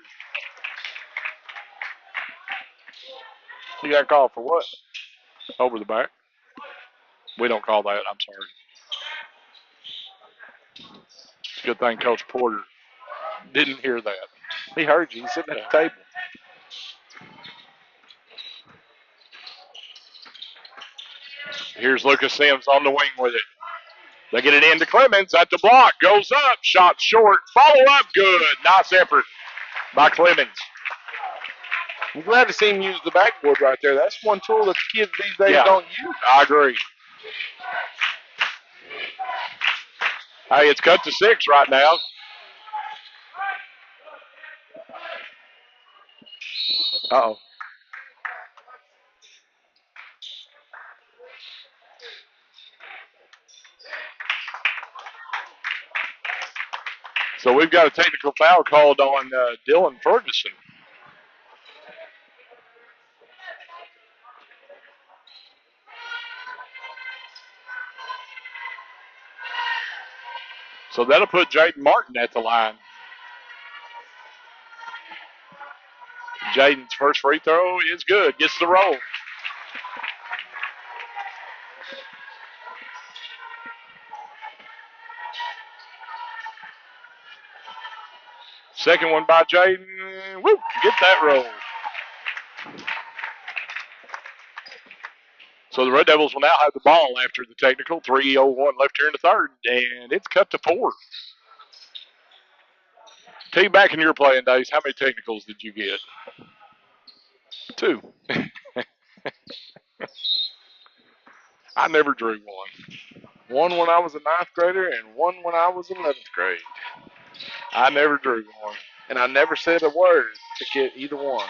You got called for what? Over the back. We don't call that. I'm sorry. It's a good thing Coach Porter didn't hear that. He heard you. He's sitting at the table. Here's Lucas Sims on the wing with it. They get it into Clemens at the block. Goes up. Shot short. Follow up. Good. Nice effort by Clemens. I'm glad to see him use the backboard right there. That's one tool that the kids these days don't use. I agree. Hey, it's cut to 6 right now. Uh-oh. So we've got a technical foul called on Dylan Ferguson. So that'll put Jaden Martin at the line. Jaden's first free throw is good. Gets the roll. Second one by Jaden. Woo! Get that roll. So the Red Devils will now have the ball after the technical. 3:01 left here in the third, and it's cut to 4. Tell you back in your playing days, how many technicals did you get? 2. I never drew one. One when I was a ninth grader and one when I was 11th grade. I never drew one. And I never said a word to get either one.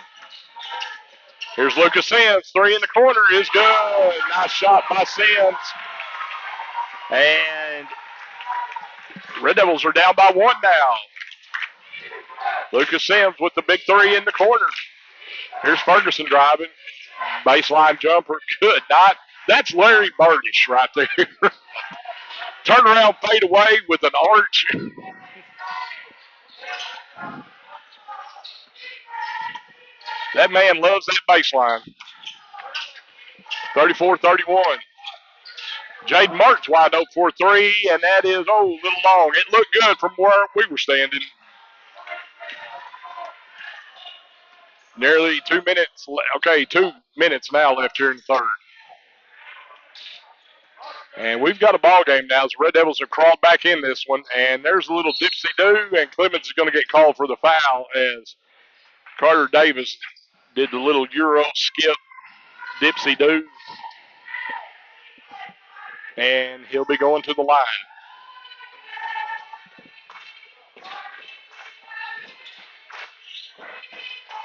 Here's Lucas Sims. 3 in the corner is good. Nice shot by Sims. And Red Devils are down by 1 now. Lucas Sims with the big 3 in the corner. Here's Ferguson driving. Baseline jumper. Good. That's Larry Burdish right there. Turn around, fade away with an arch. That man loves that baseline. 34-31. Jaden Martin's wide open for 3, and that is, a little long. It looked good from where we were standing. Nearly 2 minutes. 2 minutes now left here in the third. And we've got a ball game now as the Red Devils have crawled back in this one. And there's a little dipsy-do, and Clemens is going to get called for the foul as Carter Davis did the little Euro skip dipsy-do. And he'll be going to the line.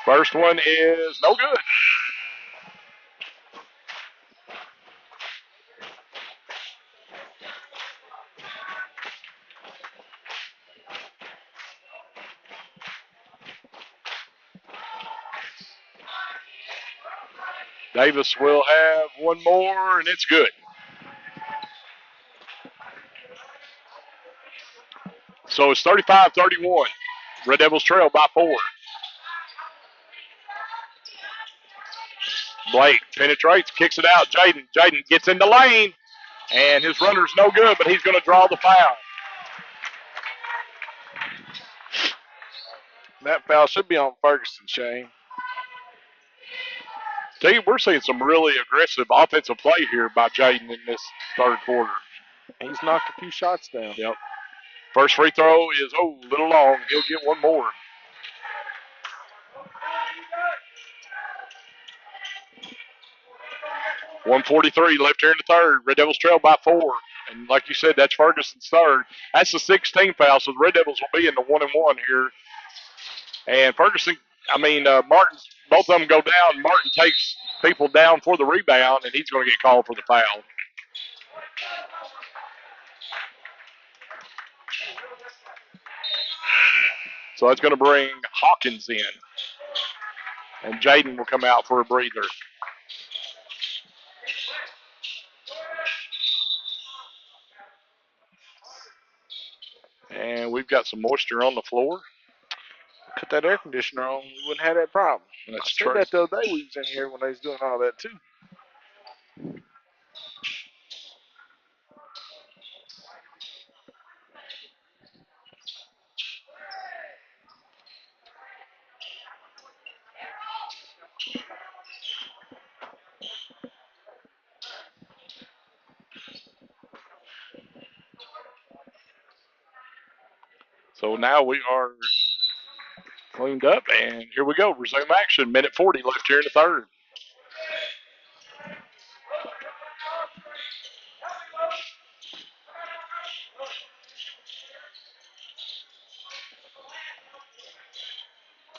First one is no good. Davis will have one more, and it's good. So it's 35-31. Red Devils trail by 4. Blake penetrates, kicks it out. Jaden gets in the lane, and his runner's no good, but he's going to draw the foul. That foul should be on Ferguson, Shane. Tell you, we're seeing some really aggressive offensive play here by Jaden in this third quarter. He's knocked a few shots down. Yep. First free throw is, a little long. He'll get one more. .143 left here in the third. Red Devils trail by 4. And like you said, that's Ferguson's third. That's the 16th foul, so the Red Devils will be in the 1-1 here. And Martin's, both of them go down. Martin takes people down for the rebound, and he's going to get called for the foul. So that's going to bring Hawkins in. And Jaden will come out for a breather. And we've got some moisture on the floor. Cut that air conditioner on, we wouldn't have that problem. That's I said that the other day we was in here when they was doing all that too. So now we are cleaned up, and here we go. Resume action. Minute 40 left here in the third.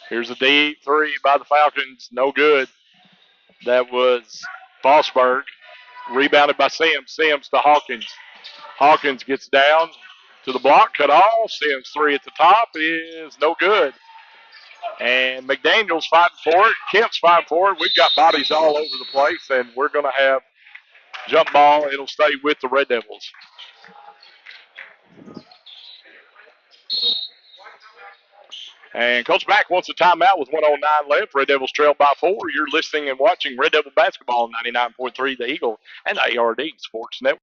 Here's a deep 3 by the Falcons. No good. That was Fosberg. Rebounded by Sims. Sims to Hawkins. Hawkins gets down. to the block, cut off. Sims three at the top is no good. And McDaniel's fighting for it. Kemp's fighting for it. We've got bodies all over the place, and we're going to have jump ball. It'll stay with the Red Devils. And Coach Mack wants a timeout with 1:09 left. Red Devils trail by 4. You're listening and watching Red Devil Basketball on 99.3 The Eagle and the ARD Sports Network.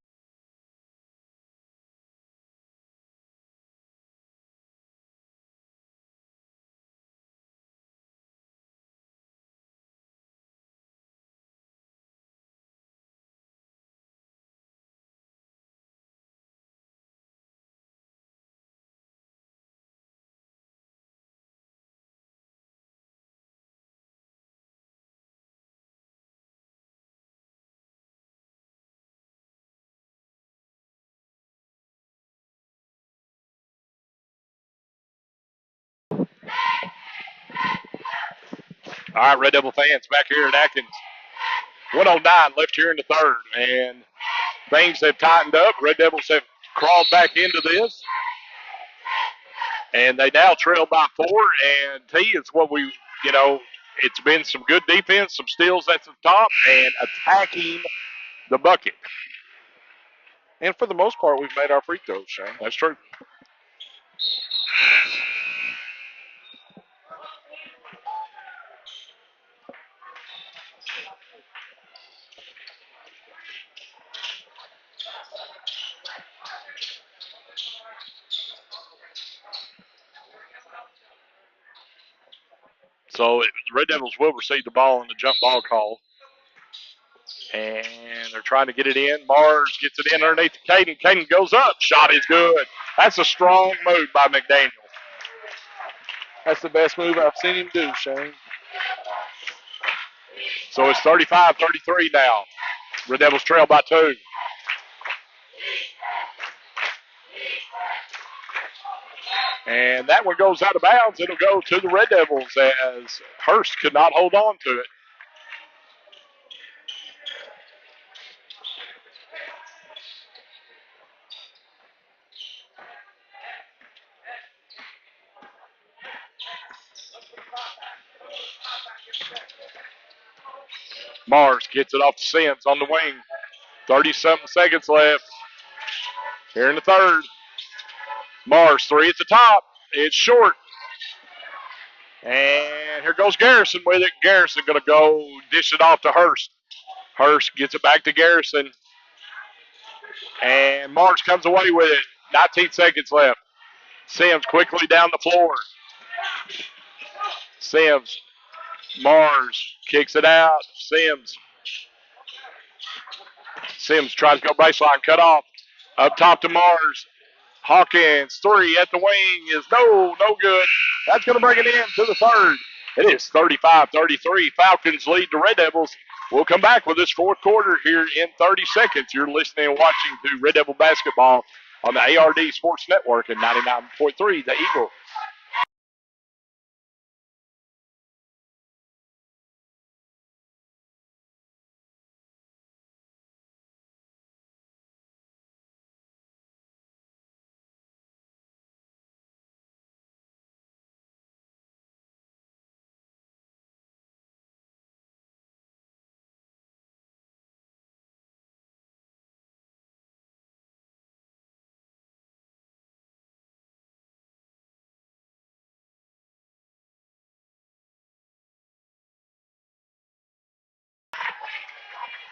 All right, Red Devil fans, back here at Atkins. 1:09 left here in the third, and things have tightened up. Red Devils have crawled back into this, and they now trail by 4. And T, it's what we, it's been some good defense, some steals at the top, and attacking the bucket. And for the most part, we've made our free throws, Shane. That's true. So the Red Devils will receive the ball in the jump ball call. And they're trying to get it in. Mars gets it in underneath Caden. Caden goes up. Shot is good. That's a strong move by McDaniel. That's the best move I've seen him do, Shane. So it's 35-33 now. Red Devils trail by 2. And that one goes out of bounds. It'll go to the Red Devils as Hurst could not hold on to it. Mars gets it off to Sims on the wing. 30-something seconds left here in the third. Mars, 3 at the top. It's short. And here goes Garrison with it. Garrison going to go dish it off to Hurst. Hurst gets it back to Garrison. And Mars comes away with it. 19 seconds left. Sims quickly down the floor. Sims. Mars kicks it out. Sims. Sims tries to go baseline. Cut off. Up top to Mars. Hawkins, 3 at the wing is no good. That's going to bring it in to the third. It is 35-33. Falcons lead the Red Devils. We'll come back with this fourth quarter here in 30 seconds. You're listening and watching to Red Devil Basketball on the ARD Sports Network and 99.3 The Eagle.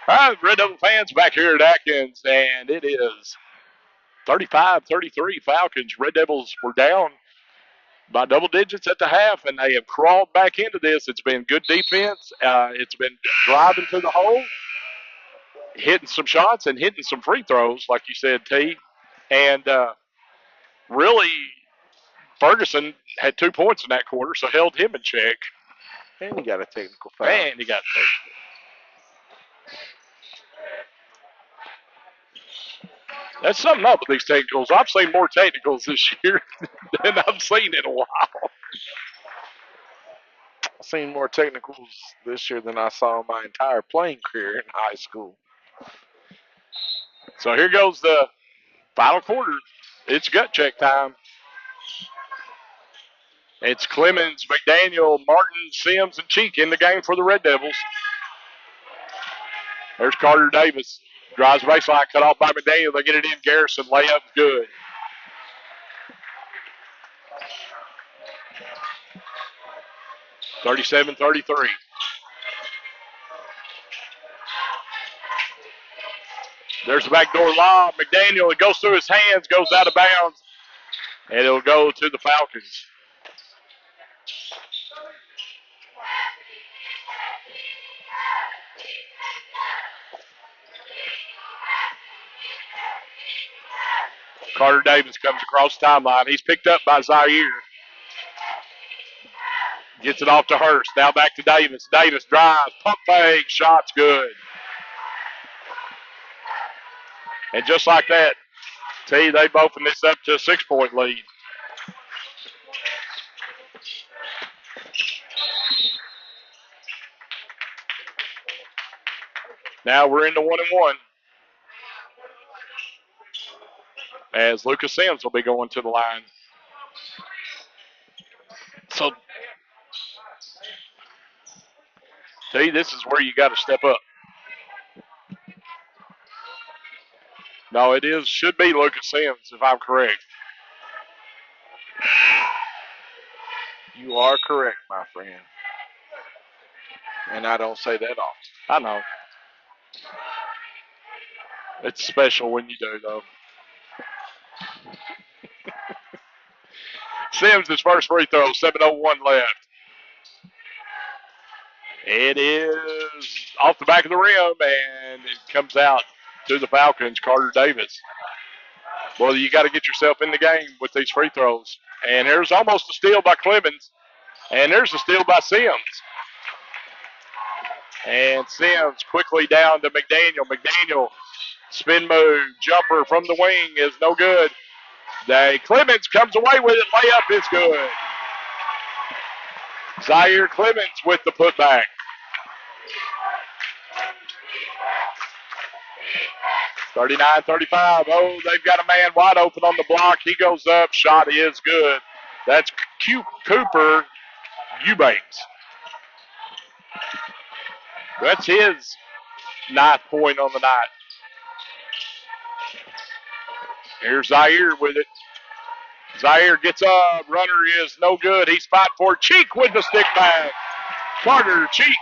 All right, Red Devil fans, back here at Atkins, and it is 35-33 Falcons. Red Devils were down by double digits at the half, and they have crawled back into this. It's been good defense. It's been driving to the hole, hitting some shots, and hitting some free throws, like you said, T. And really, Ferguson had 2 points in that quarter, so held him in check. And he got a technical foul. And he got technical. That's something up with these technicals. I've seen more technicals this year than I've seen in a while. I've seen more technicals this year than I saw in my entire playing career in high school. So here goes the final quarter. It's gut check time. It's Clemens, McDaniel, Martin, Sims, and Cheek in the game for the Red Devils. There's Carter Davis. Drives baseline, cut off by McDaniel. They get it in. Garrison, layup, good. (37-33). There's the backdoor lob. McDaniel, it goes through his hands, goes out of bounds, and it'll go to the Falcons. Carter Davis comes across the timeline. He's picked up by Zaire. Gets it off to Hurst. Now back to Davis. Davis drives, pump fake, shot's good. And just like that, they've opened this up to a 6-point lead. Now we're into 1-1. As Lucas Sims will be going to the line. So, this is where you got to step up. No, should be Lucas Sims, if I'm correct. You are correct, my friend. And I don't say that often. I know. It's special when you do, though. Sims, his first free throw, 7:01 left. It is off the back of the rim, and it comes out to the Falcons, Carter Davis. Well, you got to get yourself in the game with these free throws. And there's almost a steal by Clemens, and there's a steal by Sims. And Sims quickly down to McDaniel. McDaniel, spin move, jumper from the wing is no good. Clemens comes away with it. Layup is good. Zaire Clemens with the putback. 39-35. Oh, they've got a man wide open on the block. He goes up. Shot is good. That's Cooper Eubanks. That's his 9th point on the night. Here's Zaire with it. Zaire gets up. Runner is no good. He's fighting for Cheek with the stick back. Carter Cheek.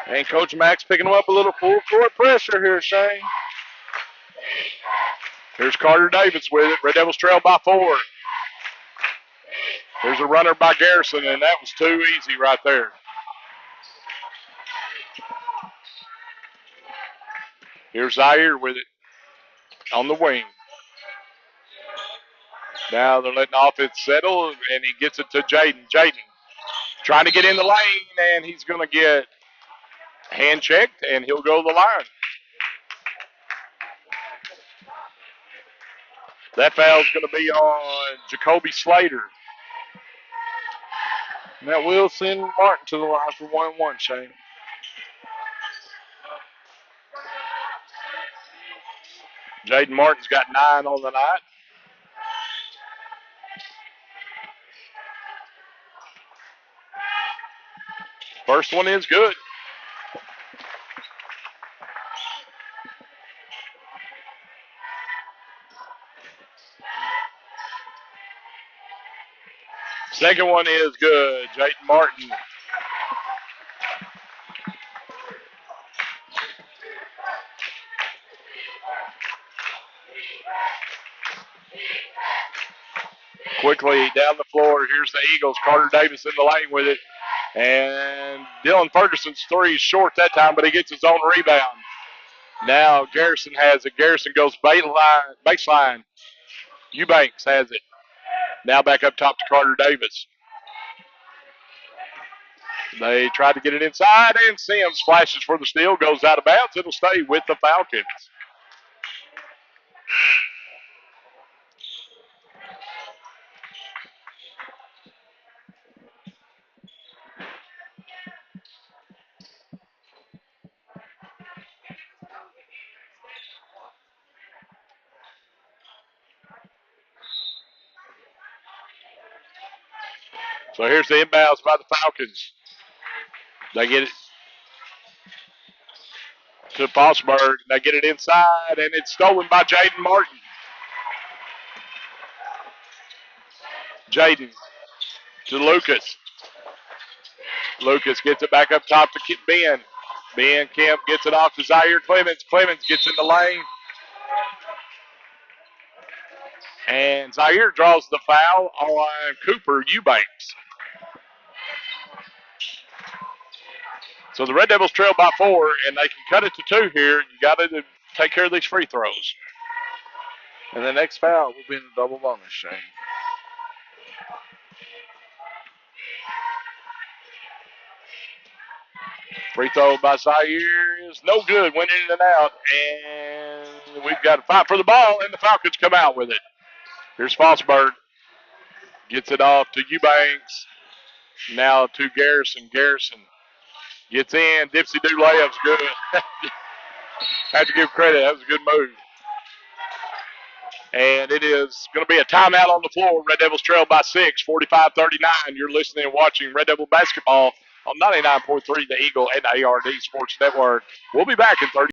And Coach Mack's picking him up a little full court pressure here, Shane. Here's Carter Davis with it. Red Devils trail by 4. There's a runner by Garrison, and that was too easy right there. Here's Zaire with it on the wing. Now they're letting the offense settle, and he gets it to Jaden. Jaden trying to get in the lane, and he's going to get hand checked, and he'll go to the line. That foul's going to be on Jacoby Slater. And that will send Martin to the line for 1-1, Shane. Jaden Martin's got 9 on the night. First one is good. Second one is good. Jaden Martin. Quickly down the floor. Here's the Eagles. Carter Davis in the lane with it. And Dylan Ferguson's 3 is short that time, but he gets his own rebound. Now Garrison has it. Garrison goes baseline. Eubanks has it. Now back up top to Carter Davis. They tried to get it inside, and Sims flashes for the steal, goes out of bounds. It'll stay with the Falcons. So here's the inbounds by the Falcons. They get it to Fossberg. They get it inside, and it's stolen by Jaden Martin. Jaden to Lucas. Lucas gets it back up top to Ben. Ben Kemp gets it off to Zaire Clemens. Clemens gets in the lane. And Zaire draws the foul on Cooper Eubanks. So the Red Devils trail by 4, and they can cut it to 2 here. You got to take care of these free throws. And the next foul will be in the double bonus, Shane. Free throw by Zaire is no good. Went in and out. And we've got to fight for the ball, and the Falcons come out with it. Here's Fossberg. Gets it off to Eubanks. Now to Garrison. Garrison gets in. Dipsy do layups good. Have to give credit. That was a good move. And it is going to be a timeout on the floor. Red Devils trail by 6, 45-39. You're listening and watching Red Devil basketball on 99.3 The Eagle and ARD Sports Network. We'll be back in 30.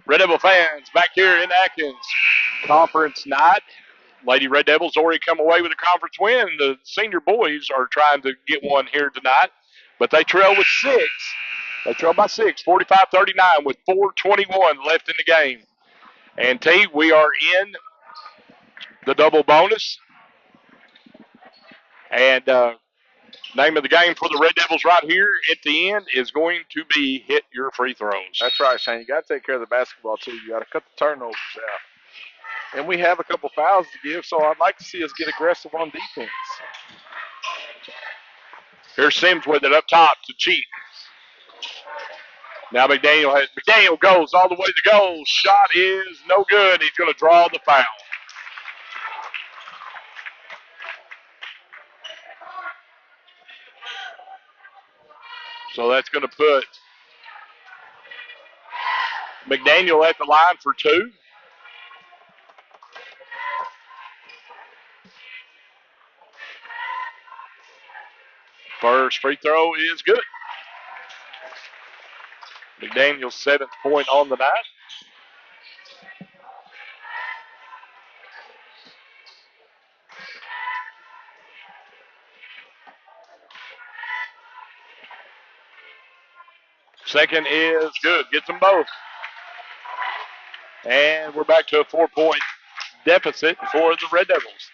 Red Devil fans back here in Atkins. Conference night. Lady Red Devils already come away with a conference win. The senior boys are trying to get one here tonight, but they trail with 6. They trail by 6, 45-39 with 4:21 left in the game. And T, we are in the double bonus. And name of the game for the Red Devils right here at the end is going to be hit your free throws. That's right, Shane. You got to take care of the basketball, too. You got to cut the turnovers out. And we have a couple fouls to give, so I'd like to see us get aggressive on defense. Here's Sims with it up top to Cheat. Now McDaniel goes all the way to the goal. Shot is no good. He's going to draw the foul. So that's going to put McDaniel at the line for 2. First free throw is good. McDaniel's 7th point on the night. Second is good. Gets them both. And we're back to a 4-point deficit for the Red Devils.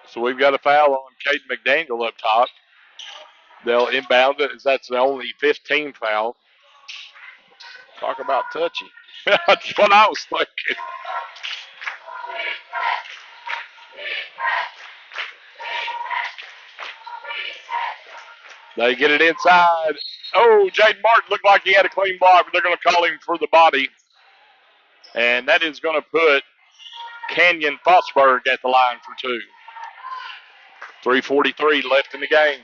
So we've got a foul on Caden McDaniel up top. They'll inbound it as that's the only 15th foul. Talk about touchy. That's what I was thinking. They get it inside. Oh, Jaden Martin looked like he had a clean block, but they're going to call him for the body. And that is going to put Canyon Fossberg at the line for 2. 3:43 left in the game.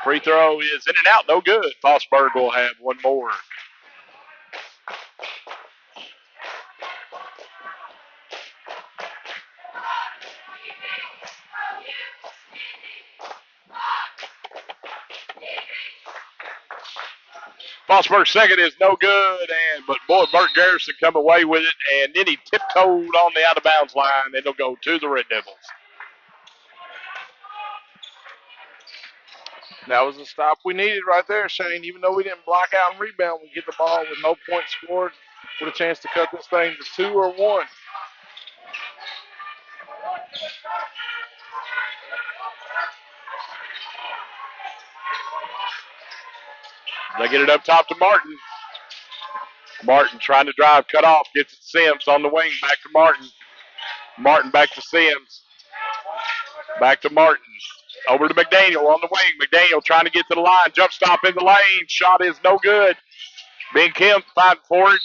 Free throw is in and out, no good. Fossberg will have one more. Fossberg's second is no good, but boy, Bert Garrison come away with it, and then he tiptoed on the out-of-bounds line. It'll go to the Red Devils. That was the stop we needed right there, Shane. Even though we didn't block out and rebound, we get the ball with no points scored with a chance to cut this thing to 2 or 1. They get it up top to Martin. Martin trying to drive, cut off, gets it to Sims on the wing, back to Martin. Martin back to Sims. Back to Martin. Over to McDaniel on the wing. McDaniel trying to get to the line. Jump stop in the lane. Shot is no good. Ben Kemp fighting for it.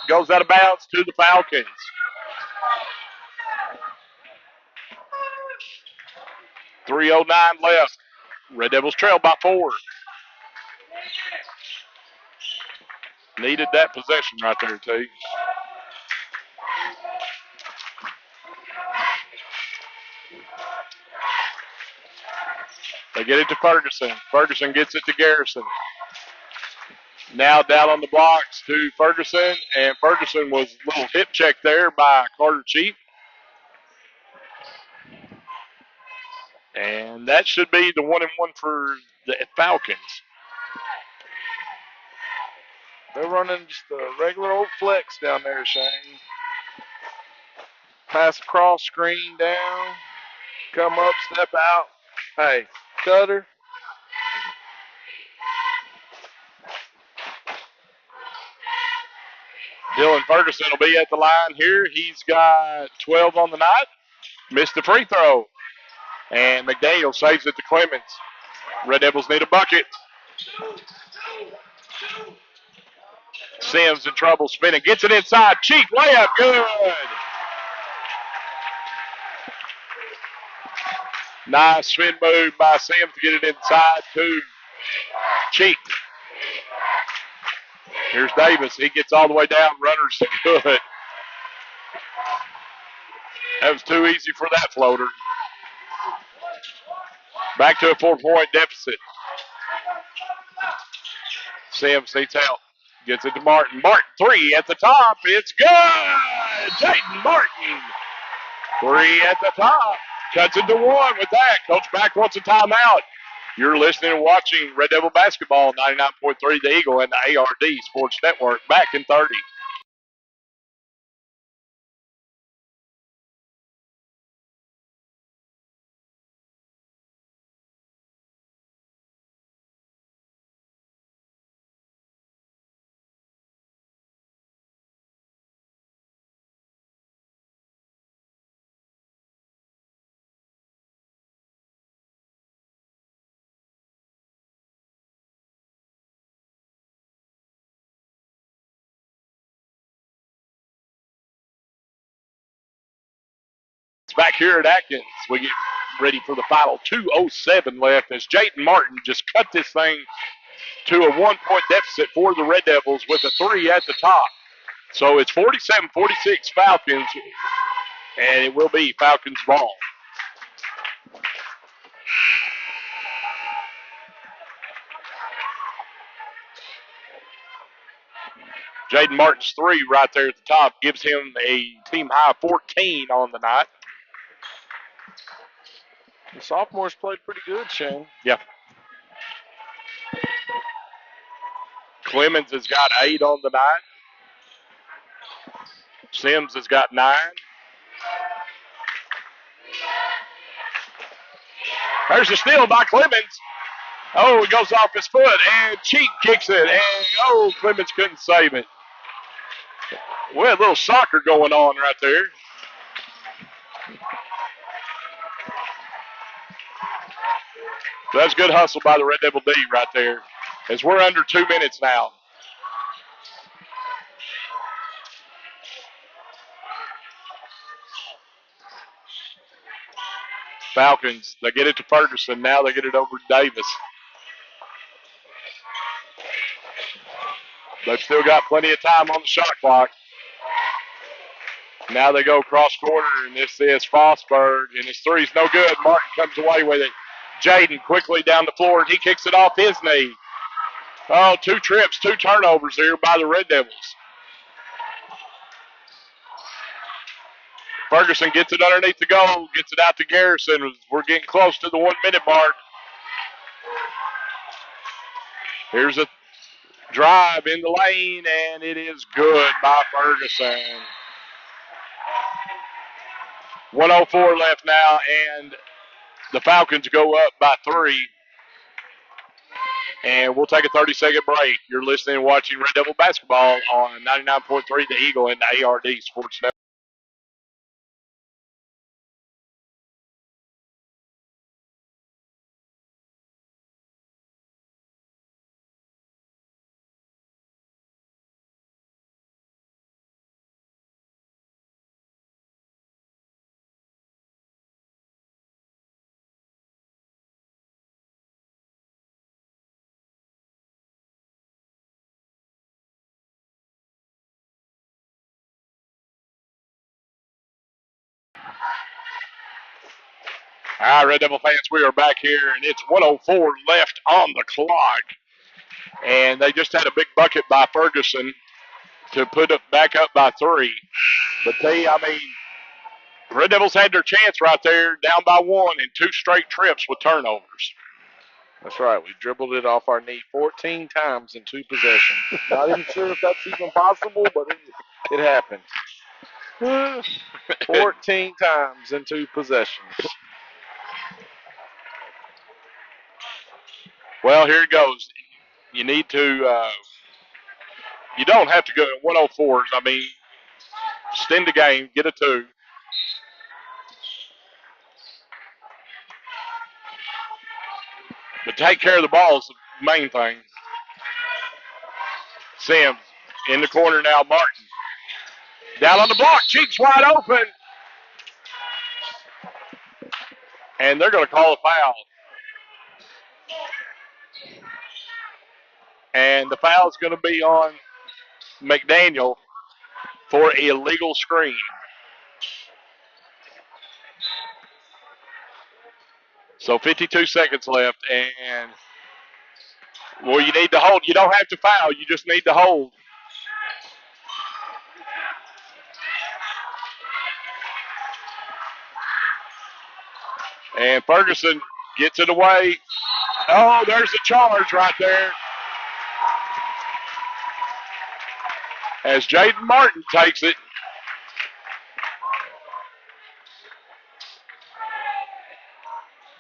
Goes out of bounds to the Falcons. .309 left. Red Devils trail by 4. Needed that possession right there, too. They get it to Ferguson. Ferguson gets it to Garrison. Now down on the blocks to Ferguson, and Ferguson was a little hip check there by Carter Cheap. And that should be the 1-1 for the Falcons. They're running just a regular old flex down there, Shane. Pass across, screen down, come up, step out. Hey, cutter. Dylan Ferguson will be at the line here. He's got 12 on the night. Missed the free throw. And McDaniel saves it to Clemens. Red Devils need a bucket. Sims in trouble spinning. Gets it inside. Cheek layup. Good. Nice spin move by Sims to get it inside to Cheek. Here's Davis. He gets all the way down. Runner's good. That was too easy for that floater. Back to a 4-point deficit. Sims needs help. Gets it to Martin. Martin, 3 at the top. It's good. Jaden Martin. 3 at the top. Cuts into 1 with that. Coach Mack wants a timeout. You're listening and watching Red Devil Basketball, 99.3 The Eagle and the ARD Sports Network. Back in 30. It's back here at Atkins. We get ready for the final 2:07 left as Jaden Martin just cut this thing to a 1-point deficit for the Red Devils with a 3 at the top. So it's 47-46 Falcons, and it will be Falcons ball. Jaden Martin's 3 right there at the top gives him a team high 14 on the night. The sophomores played pretty good, Shane. Yeah. Clemens has got 8 on the night. Sims has got 9. There's a steal by Clemens. Oh, it goes off his foot, and Cheek kicks it, and Clemens couldn't save it. We had a little soccer going on right there. So that's good hustle by the Red Devil D right there, as we're under 2 minutes now. Falcons, they get it to Ferguson. Now they get it over to Davis. They've still got plenty of time on the shot clock. Now they go cross corner, and this is Fosberg, and his three's no good. Martin comes away with it. Jaden quickly down the floor, and he kicks it off his knee. Oh, 2 trips, 2 turnovers here by the Red Devils. Ferguson gets it underneath the goal, gets it out to Garrison. We're getting close to the 1 minute mark. Here's a drive in the lane, and it is good by Ferguson. 1:04 left now, and the Falcons go up by 3. And we'll take a 30-second break. You're listening and watching Red Devil basketball on 99.3 The Eagle and the ARD Sports Network. All right, Red Devil fans, we are back here, and it's 1:04 left on the clock. And they just had a big bucket by Ferguson to put it back up by 3. But Red Devils had their chance right there, down by 1 in 2 straight trips with turnovers. That's right. We dribbled it off our knee 14 times in 2 possessions. Not even sure if that's even possible, but it happened. 14 times in 2 possessions. Well, here it goes. You need to, you don't have to go at 1:04s. Extend the game, get a 2. But take care of the ball is the main thing. Sims in the corner now. Martin down on the block. Cheeks wide open. And they're going to call a foul. And the foul is going to be on McDaniel for illegal screen. So 52 seconds left. And, well, you need to hold. You don't have to foul. You just need to hold. And Ferguson gets it away. Oh, there's a charge right there. As Jaden Martin takes it.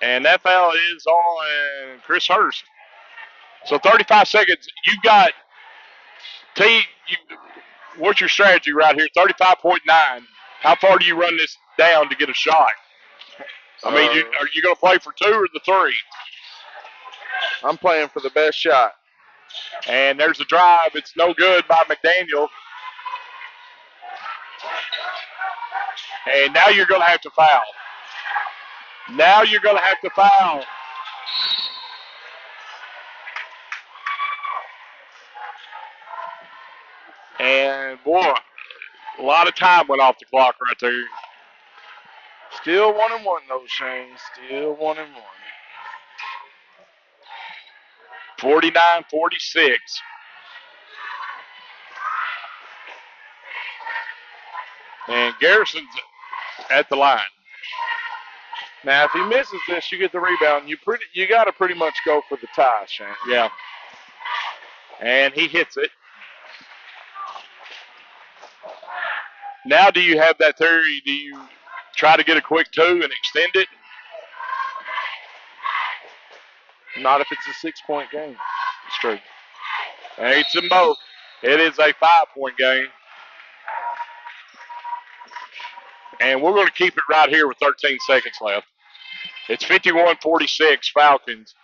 And that foul is on Chris Hurst. So 35 seconds. You've got what's your strategy right here? 35.9. How far do you run this down to get a shot? Are you going to play for 2 or the 3? I'm playing for the best shot. And there's a drive. It's no good by McDaniel. And now you're going to have to foul. Now you're going to have to foul. And, boy, a lot of time went off the clock right there. Still 1-1, though, Shane. Still 1-1. 49-46. And Garrison's at the line. Now, if he misses this, you get the rebound. You got to pretty much go for the tie, Shane. Yeah. And he hits it. Now do you have that theory? Do you try to get a quick 2 and extend it? Not if it's a 6-point game. It's true. It's them both. It is a 5-point game. And we're going to keep it right here with 13 seconds left. It's 51-46 Falcons.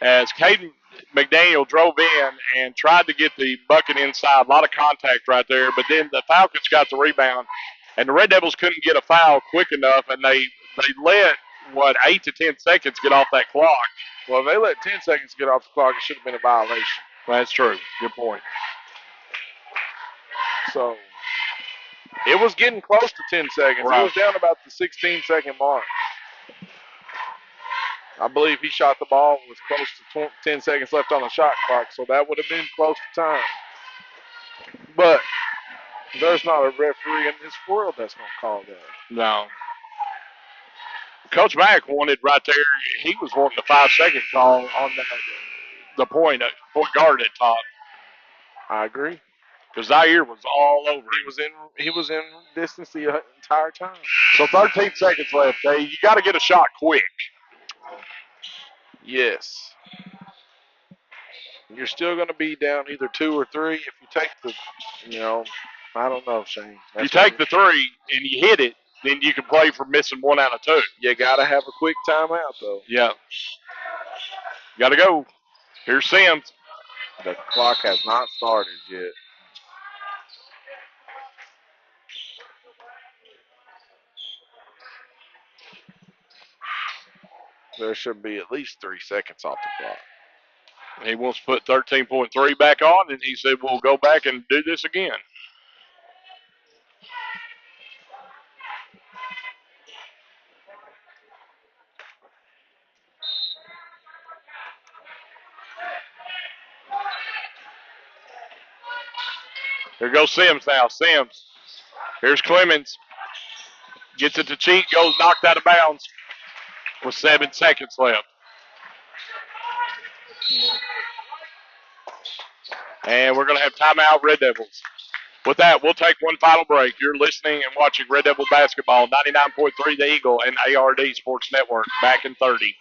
As Caden McDaniel drove in and tried to get the bucket inside. A lot of contact right there. But then the Falcons got the rebound. And the Red Devils couldn't get a foul quick enough. And they let, 8 to 10 seconds get off that clock. Well, if they let 10 seconds get off the clock, it should have been a violation. That's true. Good point. So it was getting close to 10 seconds. Right. It was down about the 16-second mark. I believe he shot the ball with close to 10 seconds left on the shot clock, so that would have been close to time. But there's not a referee in this world that's going to call that. No. Coach Mack wanted right there, he was wanting the 5-second call on that the point guard at top I agree. because Zaire was all over him. He was in distance the entire time. So 13 seconds left. Hey, you got to get a shot quick. Yes. You're still going to be down either 2 or 3 if you take the, I don't know, Shane. If you take the 3 and you hit it, then you can play for missing 1 out of 2. You got to have a quick timeout, though. Yeah. Got to go. Here's Sims. The clock has not started yet. There should be at least 3 seconds off the clock. He wants to put 13.3 back on, and he said, we'll go back and do this again. Here goes Sims now. Sims. Here's Clemens. Gets it to Cheat, goes knocked out of bounds with 7 seconds left. And we're going to have timeout, Red Devils. With that, we'll take one final break. You're listening and watching Red Devil Basketball, 99.3 The Eagle and ARD Sports Network. Back in 30.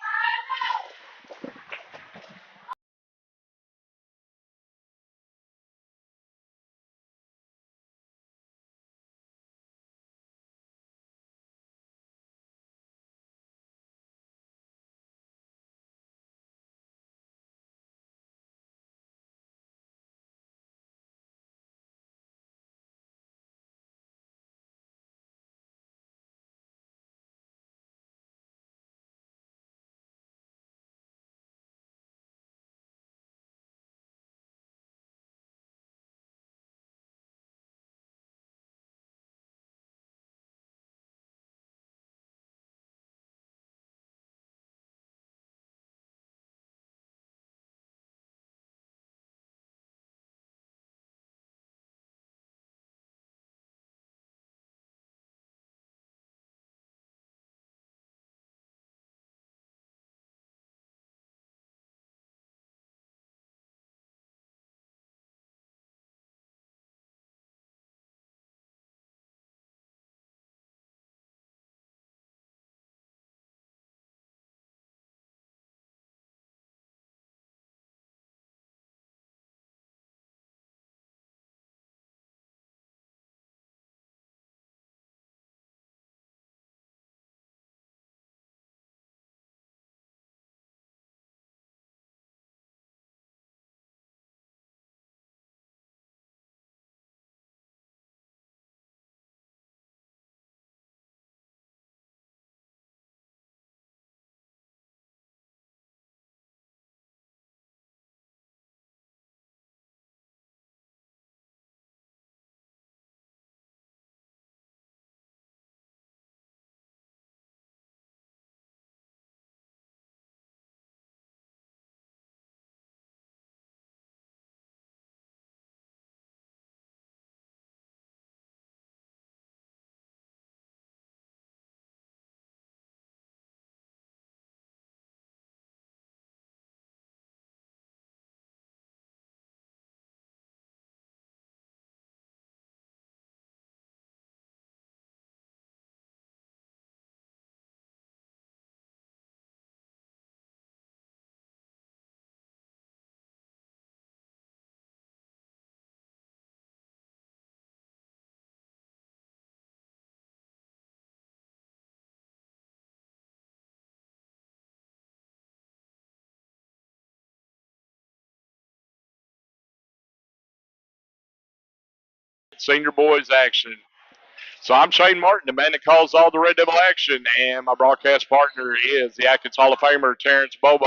Senior boys action. So I'm Shane Martin, the man that calls all the Red Devil action, and my broadcast partner is the Atkins Hall of Famer, Terrence Bobo.